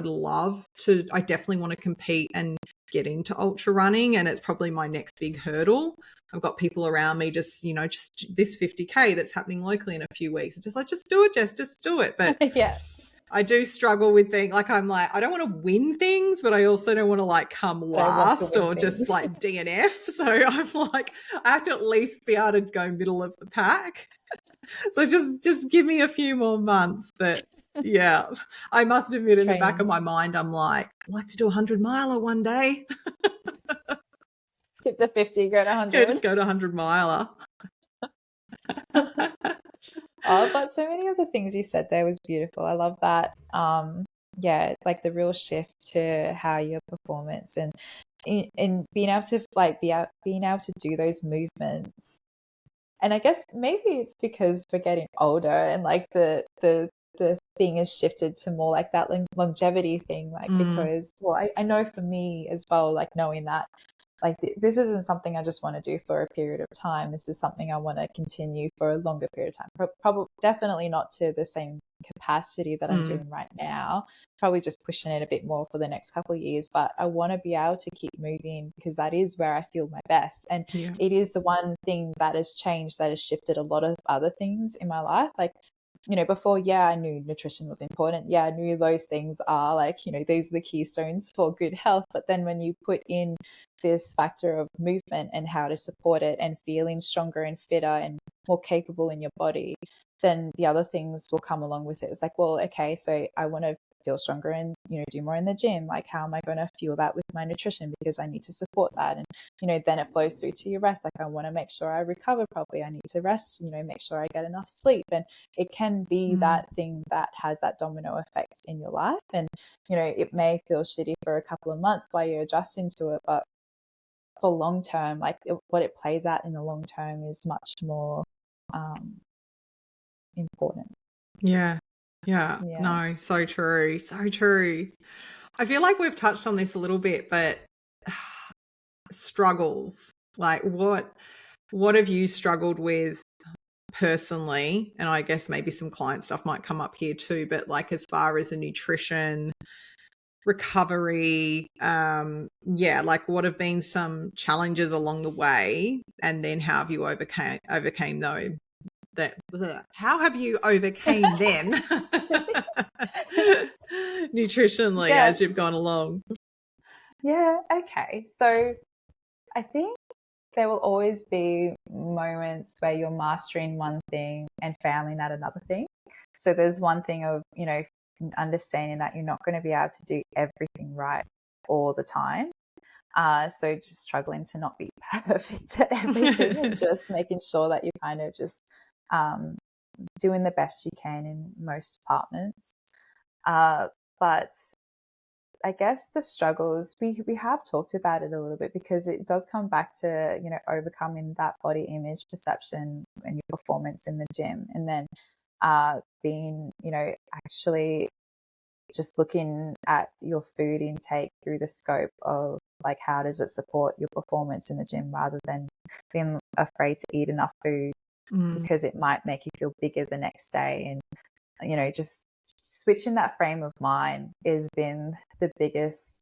definitely want to compete and get into ultra running, and it's probably my next big hurdle. I've got people around me just this 50K that's happening locally in a few weeks. It's just like, just do it, Jess, just do it. But yeah. I do struggle with being like, I'm like, I don't want to win things, but I also don't want to like come last or just like DNF. So I'm like, I have to at least be able to go middle of the pack. So just give me a few more months. But yeah, I must admit, in the back of my mind, I'm like, I'd like to do 100-miler one day. Skip the 50, go to 100. Yeah, just go to 100-miler. Oh, but so many of the things you said there was beautiful. I love that. Yeah, like the real shift to how your performance and being able to being able to do those movements. And I guess maybe it's because we're getting older and like the thing has shifted to more like that longevity thing, like because I know for me as well, like knowing that like this isn't something I just want to do for a period of time. This is something I want to continue for a longer period of time. Probably definitely not to the same capacity that I'm doing right now. Probably just pushing it a bit more for the next couple of years. But I want to be able to keep moving because that is where I feel my best. And it is the one thing that has changed, that has shifted a lot of other things in my life. Like, before, I knew nutrition was important. I knew those things are like, these are the keystones for good health. But then when you put in this factor of movement and how to support it and feeling stronger and fitter and more capable in your body, then the other things will come along with it. It's like, well, okay, so I want to feel stronger and, do more in the gym. Like, how am I going to fuel that with my nutrition? Because I need to support that. And, then it flows through to your rest. Like, I want to make sure I recover properly. I need to rest, make sure I get enough sleep. And it can be that thing that has that domino effect in your life. And, it may feel shitty for a couple of months while you're adjusting to it, but for long term, like what it plays out in the long term is much more important. Yeah. No, so true. So true. I feel like we've touched on this a little bit, but struggles, like what have you struggled with personally? And I guess maybe some client stuff might come up here too, but like as far as a nutrition recovery, like what have been some challenges along the way, and then how have you overcame those? How have you overcame them nutritionally as you've gone along? Okay. So I think there will always be moments where you're mastering one thing and failing at another thing. So there's one thing of, understanding that you're not going to be able to do everything right all the time. So just struggling to not be perfect at everything and just making sure that you're kind of just doing the best you can in most departments. But I guess the struggles, we have talked about it a little bit because it does come back to, overcoming that body image perception and your performance in the gym. And then being, actually just looking at your food intake through the scope of like, how does it support your performance in the gym, rather than being afraid to eat enough food because it might make you feel bigger the next day. And, just switching that frame of mind has been the biggest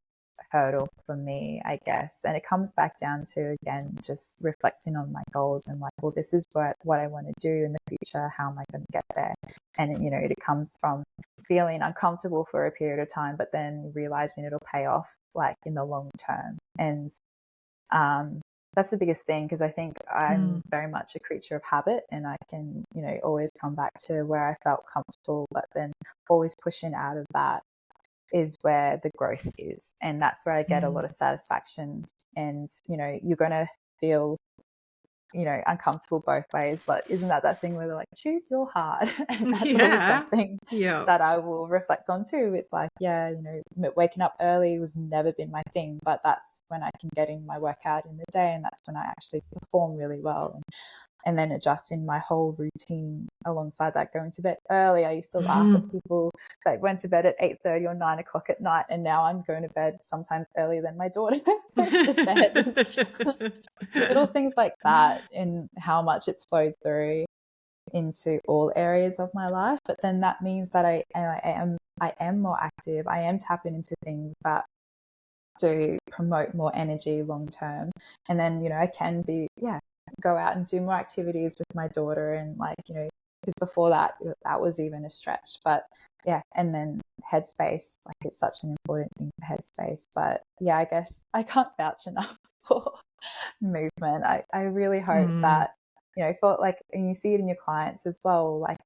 hurdle for me, I guess. And it comes back down to, again, just reflecting on my goals and like, well, this is what I want to do in the future. How am I going to get there? And, it comes from feeling uncomfortable for a period of time, but then realizing it'll pay off like in the long term. And that's the biggest thing, because I think I'm very much a creature of habit, and I can, always come back to where I felt comfortable, but then always pushing out of that is where the growth is. And that's where I get a lot of satisfaction. And, you're going to feel, uncomfortable both ways, but isn't that thing where they're like, choose your heart? And that's always something that I will reflect on too. It's like, waking up early was never been my thing, but that's when I can get in my workout in the day, and that's when I actually perform really well. And then adjusting my whole routine alongside that, going to bed early. I used to laugh at people that went to bed at 8:30 or 9 o'clock at night, and now I'm going to bed sometimes earlier than my daughter goes to bed. Little things like that, and how much it's flowed through into all areas of my life. But then that means that I am more active. I am tapping into things that do promote more energy long term. And then, I can go out and do more activities with my daughter, and like, because before that was even a stretch. But and then headspace, like it's such an important thing for headspace. But I guess I can't vouch enough for movement. I really hope that, for like, and you see it in your clients as well, like,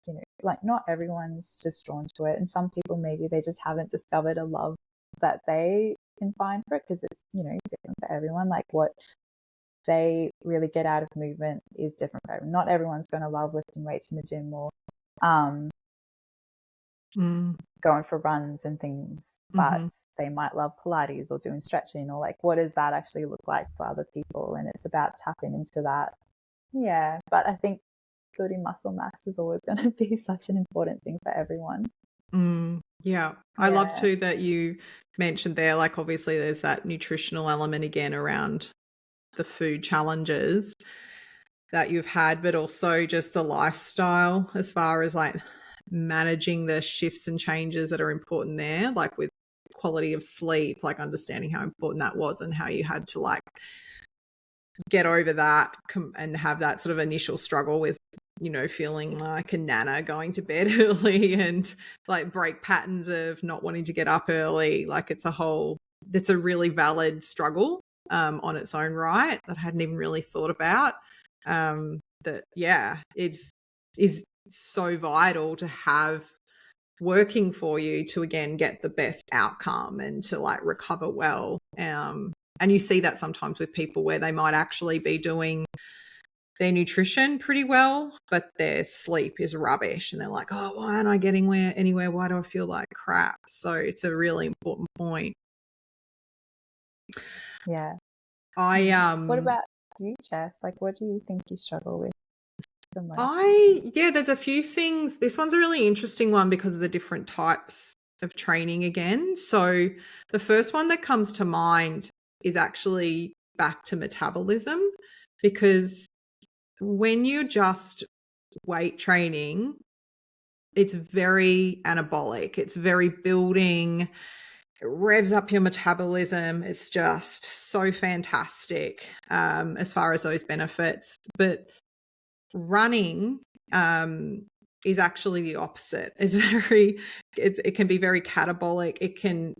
like not everyone's just drawn to it, and some people maybe they just haven't discovered a love that they can find for it, because it's, different for everyone. Like what they really get out of movement is different for everyone. Not everyone's going to love lifting weights in the gym or going for runs and things, but they might love Pilates or doing stretching, or like, what does that actually look like for other people? And it's about tapping into that. Yeah. But I think building muscle mass is always going to be such an important thing for everyone. Yeah. I love too that you mentioned there, like obviously there's that nutritional element again around the food challenges that you've had, but also just the lifestyle as far as like managing the shifts and changes that are important there, like with quality of sleep, like understanding how important that was and how you had to like get over that and have that sort of initial struggle with, you know, feeling like a nana going to bed early and like break patterns of not wanting to get up early. Like it's a really valid struggle on its own right that I hadn't even really thought about. That is so vital to have working for you to again get the best outcome and to like recover well. And you see that sometimes with people where they might actually be doing their nutrition pretty well, but their sleep is rubbish and they're like, oh, why aren't I getting anywhere? Why do I feel like crap? So it's a really important point. Yeah. What about you, Jess? Like, what do you think you struggle with the most? There's a few things. This one's a really interesting one because of the different types of training again. So the first one that comes to mind is actually back to metabolism, because when you're just weight training, it's very anabolic. It's very building. It revs up your metabolism. It's just so fantastic as far as those benefits. But running is actually the opposite. It can be very catabolic. It can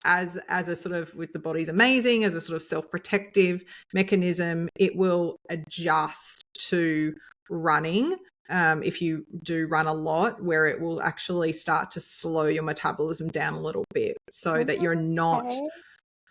as a sort of, with the body's amazing, as a sort of self-protective mechanism, it will adjust to running if you do run a lot, where it will actually start to slow your metabolism down a little bit so that you're not,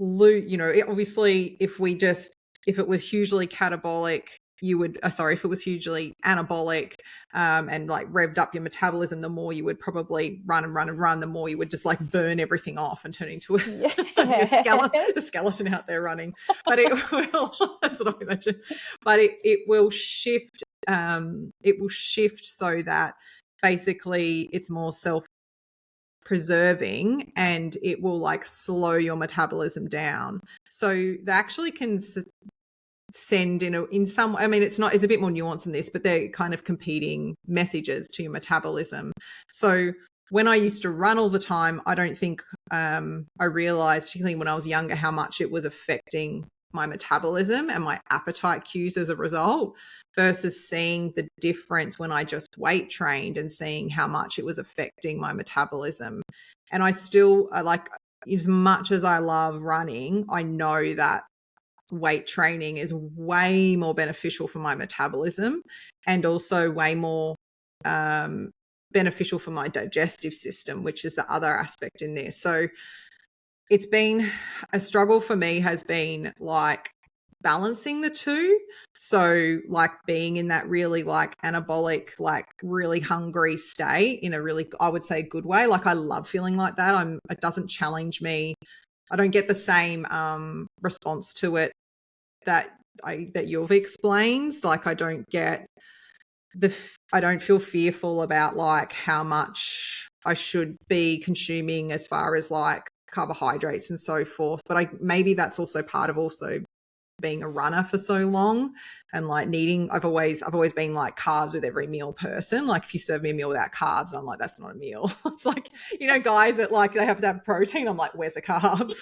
obviously if it was hugely catabolic, if it was hugely anabolic and like revved up your metabolism, the more you would probably run and run and run, the more you would just like burn everything off and turn into a skeleton out there running. But it will, that's what I imagine. But it will shift. It will shift so that basically it's more self-preserving and it will like slow your metabolism down. So they actually can send in some, I mean, it's a bit more nuanced than this, but they're kind of competing messages to your metabolism. So when I used to run all the time, I don't think I realized, particularly when I was younger, how much it was affecting my metabolism and my appetite cues as a result, versus seeing the difference when I just weight trained and seeing how much it was affecting my metabolism. And I like, as much as I love running, I know that weight training is way more beneficial for my metabolism and also way more beneficial for my digestive system, which is the other aspect in this. So it's been a struggle for me, has been like balancing the two. So like being in that really like anabolic, like really hungry state in a really, I would say, good way. Like I love feeling like that. It doesn't challenge me. I don't get the same response to it that you've explained. Like I don't feel fearful about like how much I should be consuming as far as like carbohydrates and so forth. But maybe that's also part of also being a runner for so long and like I've always been like carbs with every meal person. Like if you serve me a meal without carbs, I'm like, that's not a meal. It's like, guys that like they have to have protein, I'm like, where's the carbs?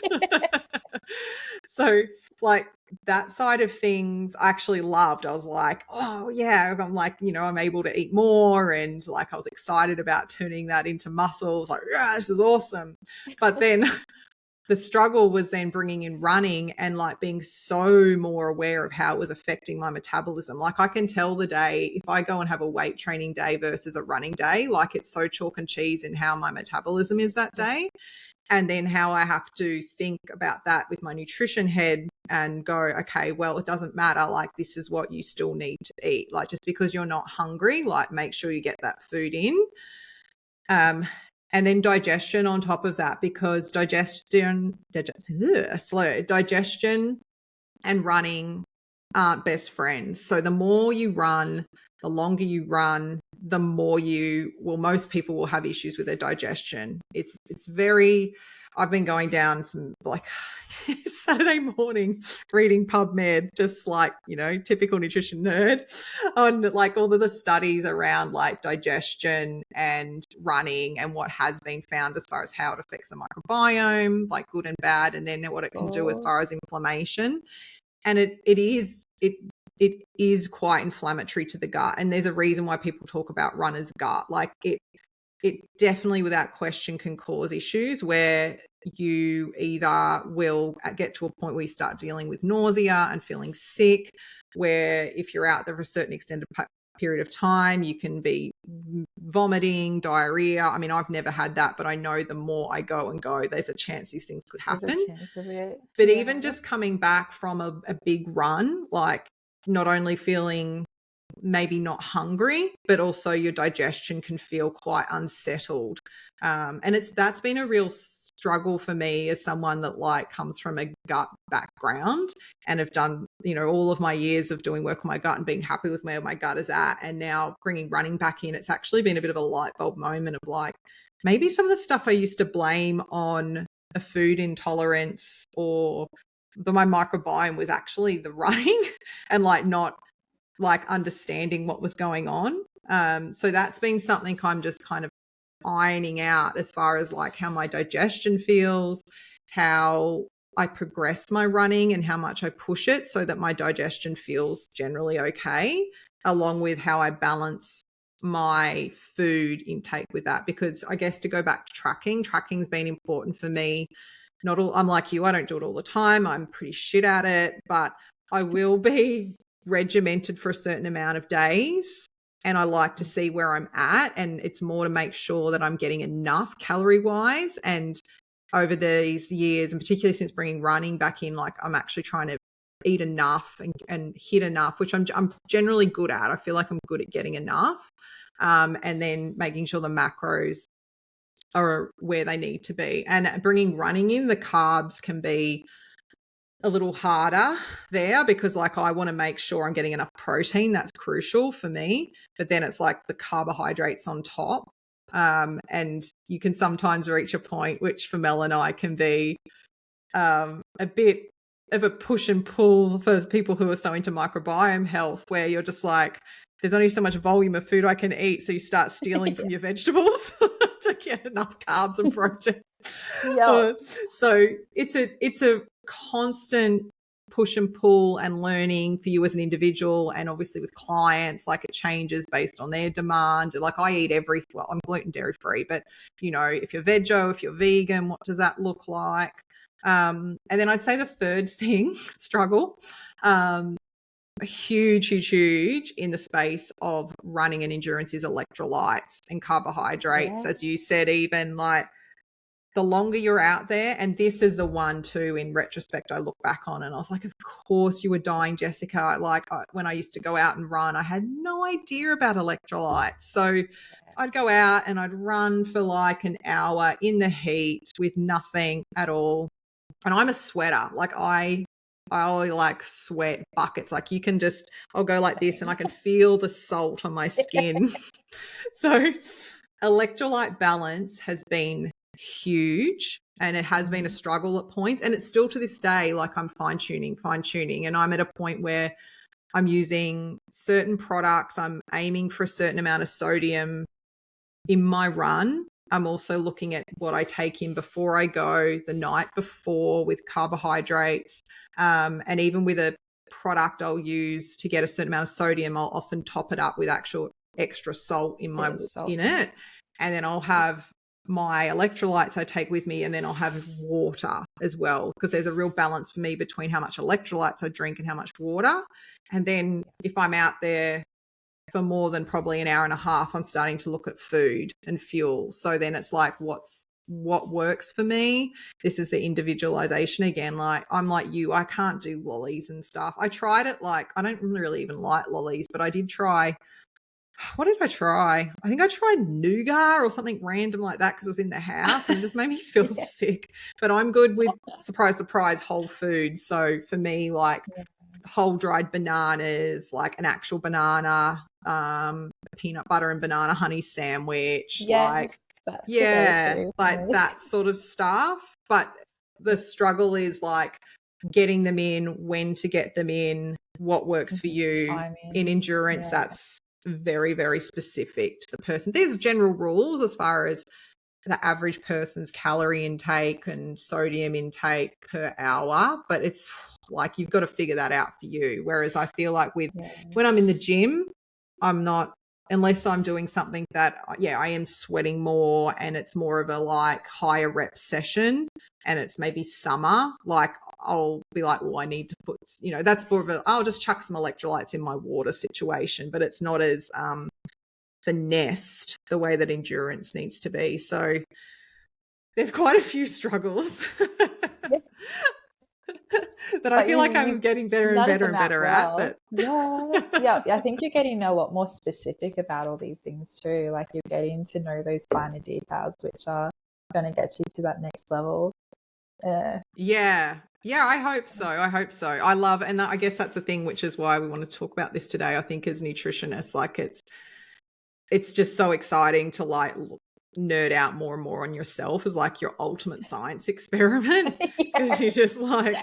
So like that side of things I actually loved. I was like, oh yeah, I'm like, I'm able to eat more, and like I was excited about turning that into muscles. Like, yeah, this is awesome. But then the struggle was then bringing in running and like being so more aware of how it was affecting my metabolism. Like I can tell the day if I go and have a weight training day versus a running day, like it's so chalk and cheese in how my metabolism is that day. And then how I have to think about that with my nutrition head and go, okay, well, it doesn't matter. Like, this is what you still need to eat. Like, just because you're not hungry, like, make sure you get that food in. And then digestion on top of that, because digestion and running aren't best friends. So the more you run, the longer you run, the more most people will have issues with their digestion. It's very, I've been going down some like Saturday morning reading PubMed, just like, typical nutrition nerd, on like all of the studies around like digestion and running and what has been found as far as how it affects the microbiome, like good and bad, and then what it can do as far as inflammation. And it is quite inflammatory to the gut. And there's a reason why people talk about runner's gut. Like it definitely without question can cause issues where you either will get to a point where you start dealing with nausea and feeling sick, where if you're out there for a certain extended period of time, you can be vomiting, diarrhea. I mean, I've never had that, but I know the more I go, there's a chance these things could happen. There's a chance of it. But even just coming back from a big run, like not only feeling maybe not hungry, but also your digestion can feel quite unsettled. And that's been a real struggle for me as someone that like comes from a gut background and have done, all of my years of doing work on my gut and being happy with where my gut is at. And now bringing running back in, it's actually been a bit of a light bulb moment of like, maybe some of the stuff I used to blame on a food intolerance or my microbiome was actually the running and like not like understanding what was going on. So that's been something I'm just kind of ironing out as far as like how my digestion feels, how I progress my running and how much I push it so that my digestion feels generally okay, along with how I balance my food intake with that. Because I guess to go back to tracking's been important for me. I'm like you, I don't do it all the time. I'm pretty shit at it, but I will be regimented for a certain amount of days. And I like to see where I'm at. And it's more to make sure that I'm getting enough calorie wise. And over these years, and particularly since bringing running back in, like I'm actually trying to eat enough and hit enough, which I'm generally good at. I feel like I'm good at getting enough. And then making sure the macros are where they need to be. And bringing running in, the carbs can be a little harder there because like I want to make sure I'm getting enough protein. That's crucial for me. But then it's like the carbohydrates on top. And you can sometimes reach a point, which for Mel and I can be a bit of a push and pull for people who are so into microbiome health, where you're just like, there's only so much volume of food I can eat. So you start stealing from your vegetables to get enough carbs and protein. So it's a constant push and pull and learning for you as an individual, and obviously with clients, like it changes based on their demand. Like I eat I'm gluten dairy free, but if you're veggie, if you're vegan, what does that look like? And then I'd say the third thing, struggle, huge in the space of running and endurance is electrolytes and carbohydrates. As you said, even like the longer you're out there, and this is the one too, in retrospect, I look back on and I was like, of course you were dying, Jessica. Like when I used to go out and run, I had no idea about electrolytes. So I'd go out and I'd run for like an hour in the heat with nothing at all. And I'm a sweater. Like I only like sweat buckets. Like you can just, I'll go like this and I can feel the salt on my skin. So electrolyte balance has been huge, and it has been a struggle at points, and it's still to this day, like I'm fine tuning, and I'm at a point where I'm using certain products. I'm aiming for a certain amount of sodium in my run. I'm also looking at what I take in before I go, the night before, with carbohydrates, and even with a product I'll use to get a certain amount of sodium, I'll often top it up with actual extra salt in it, and then I'll have my electrolytes I take with me, and then I'll have water as well, because there's a real balance for me between how much electrolytes I drink and how much water. And then if I'm out there for more than probably an hour and a half, I'm starting to look at food and fuel. So then it's like, what's what works for me. This is the individualization again. Like, I'm like you, I can't do lollies and stuff. I tried it, like, I don't really even like lollies, but I did try, what did I try? I think I tried nougat or something random like that because it was in the house and it just made me feel Yeah. sick. But I'm good with, surprise, surprise, whole foods. So for me, like, whole dried bananas, like an actual banana, peanut butter and banana honey sandwich, like, Yes, that's the yeah, go-to for like me. that sort of stuff. But the struggle is like getting them in, when to get them in, what works for you. Timing. In endurance, that's very, very specific to the person. There's general rules as far as the average person's calorie intake and sodium intake per hour, but it's like you've got to figure that out for you. Whereas I feel like when I'm in the gym, I'm not, unless I'm doing something that, I am sweating more and it's more of a like higher rep session and it's maybe summer, like I'll be like, well, I need to put, that's more of a, I'll just chuck some electrolytes in my water situation, but it's not as finessed the way that endurance needs to be. So there's quite a few struggles that I feel like I'm getting better and better and better at. But I think you're getting a lot more specific about all these things too. Like, you're getting to know those finer details, which are going to get you to that next level. Yeah, I hope so. I love, and I guess that's the thing, which is why we want to talk about this today. I think as nutritionists, like, it's just so exciting to like nerd out more and more on yourself as like your ultimate science experiment, because you just like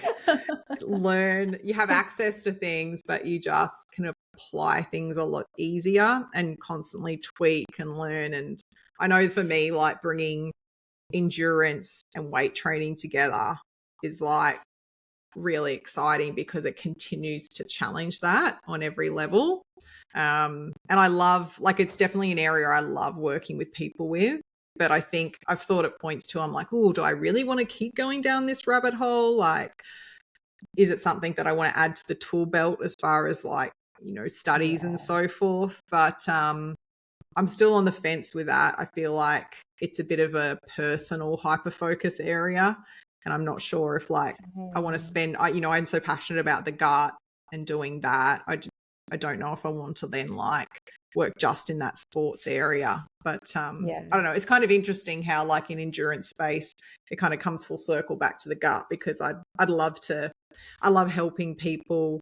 learn, you have access to things, but you just can apply things a lot easier and constantly tweak and learn. And I know for me, like, bringing endurance and weight training together is like really exciting because it continues to challenge that on every level. And I love, like, it's definitely an area I love working with people with. But I think I've thought at points too, I'm like, oh, do I really want to keep going down this rabbit hole? Like, is it something that I want to add to the tool belt as far as like, studies and so forth? But I'm still on the fence with that. I feel like it's a bit of a personal hyper focus area. And I'm not sure if like I want to spend, I'm so passionate about the gut and doing that. I don't know if I want to then like work just in that sports area. But I don't know. It's kind of interesting how like in endurance space, it kind of comes full circle back to the gut, because I love helping people,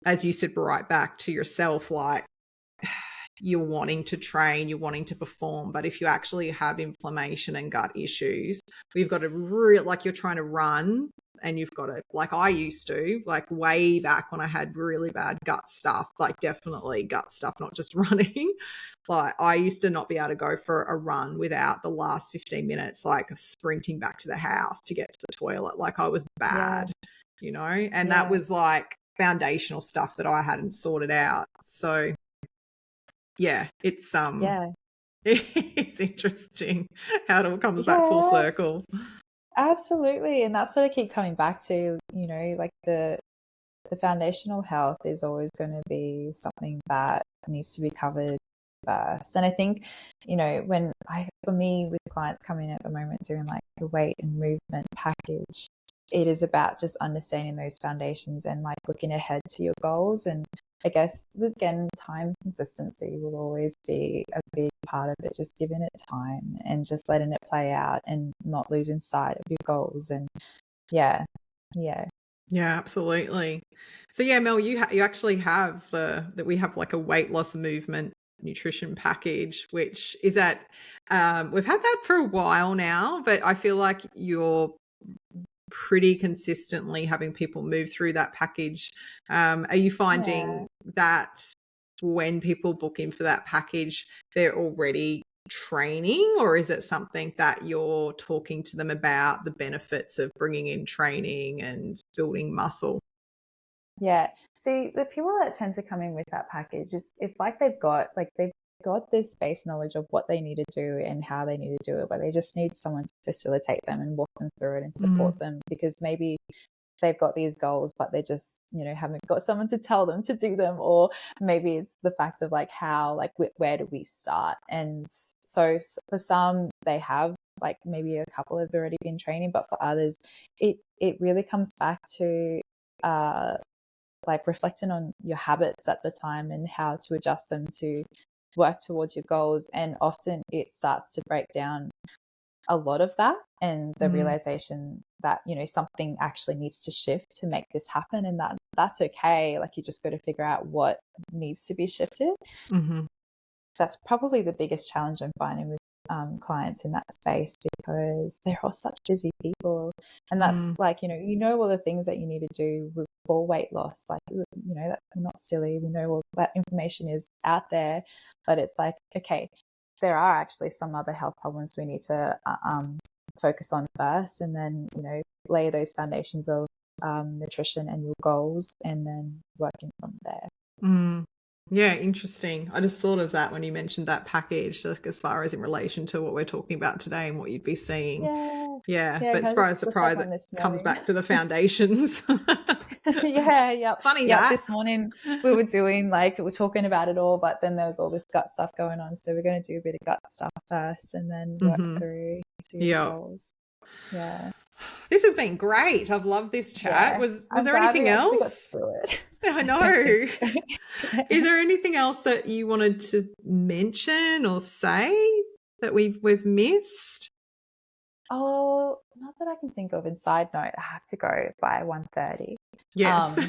as you said, right back to yourself, like, you're wanting to train, you're wanting to perform, but if you actually have inflammation and gut issues, we've got to like, you're trying to run and you've got to, like I used to, like way back when I had really bad gut stuff, like definitely gut stuff, not just running. Like, I used to not be able to go for a run without the last 15 minutes, like sprinting back to the house to get to the toilet. Like, I was bad, and that was like foundational stuff that I hadn't sorted out. So it's it's interesting how it all comes back full circle. Absolutely. And that's what I keep coming back to, like the foundational health is always going to be something that needs to be covered first. And I think, for me, with clients coming at the moment doing like the weight and movement package, it is about just understanding those foundations and like looking ahead to your goals. And I guess, again, time consistency will always be a big part of it, just giving it time and just letting it play out and not losing sight of your goals. And yeah, absolutely. So Mel, you actually have that we have like a weight loss movement nutrition package, which is at we've had that for a while now, but I feel like you're pretty consistently having people move through that package. Are you finding that when people book in for that package, they're already training, or is it something that you're talking to them about the benefits of bringing in training and building muscle? Yeah. See, the people that tend to come in with that package, it's like they've got this base knowledge of what they need to do and how they need to do it, but they just need someone to facilitate them and walk them through it and support them, because maybe they've got these goals, but they just, haven't got someone to tell them to do them. Or maybe it's the fact of like, how, like, where do we start? And so for some, they have like maybe a couple have already been training, but for others, it really comes back to like reflecting on your habits at the time and how to adjust them to work towards your goals. And often it starts to break down a lot of that, and the realization that, you know, something actually needs to shift to make this happen, and that's okay. Like, you just got to figure out what needs to be shifted. That's probably the biggest challenge I'm finding with clients in that space, because they're all such busy people, and that's like, you know all the things that you need to do for weight loss, like, you know, that we're not silly, we know all that information is out there, but it's like, okay, there are actually some other health problems we need to focus on first, and then, you know, lay those foundations of nutrition and your goals, and then working from there. Yeah, interesting. I just thought of that when you mentioned that package, like as far as in relation to what we're talking about today and what you'd be seeing. Yeah, but surprise, surprise, like it comes back to the foundations. Funny that. This morning we were talking about it all, but then there was all this gut stuff going on. So we're going to do a bit of gut stuff first, and then work through to your goals. Yeah. This has been great. I've loved this chat. Was there anything else? Got through it. I know. So. Is there anything else that you wanted to mention or say that we've missed? Oh, not that I can think of. And side note, I have to go by 1:30. Yes.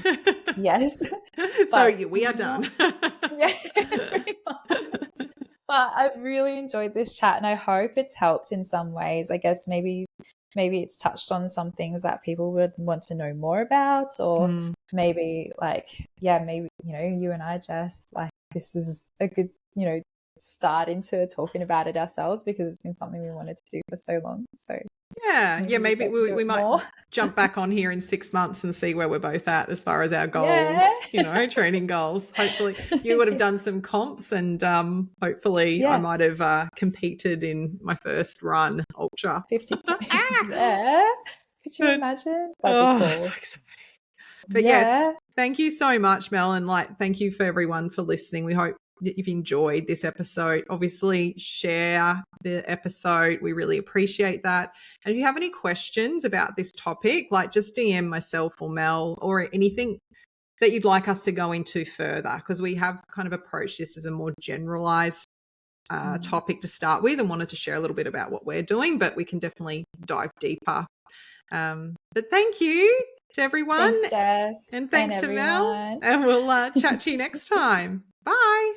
Yes. So we are done. Yeah, pretty much. But I've really enjoyed this chat, and I hope it's helped in some ways. I guess maybe it's touched on some things that people would want to know more about, or maybe maybe, you know, you and I, Jess, like, this is a good, you know, start into talking about it ourselves, because it's been something we wanted to do for so long. So maybe we might jump back on here in 6 months and see where we're both at as far as our goals, you know, training goals. Hopefully you would have done some comps, and hopefully I might have competed in my first run ultra 50. Yeah, could you imagine? That'd be cool. So exciting. But thank you so much, Mel, and like, thank you for everyone for listening. We hope that you've enjoyed this episode. Obviously, share the episode. We really appreciate that. And if you have any questions about this topic, like, just DM myself or Mel, or anything that you'd like us to go into further, because we have kind of approached this as a more generalized topic to start with, and wanted to share a little bit about what we're doing, but we can definitely dive deeper. But thank you to everyone. Thanks, Jess. And thanks to Mel. And we'll chat to you next time. Bye.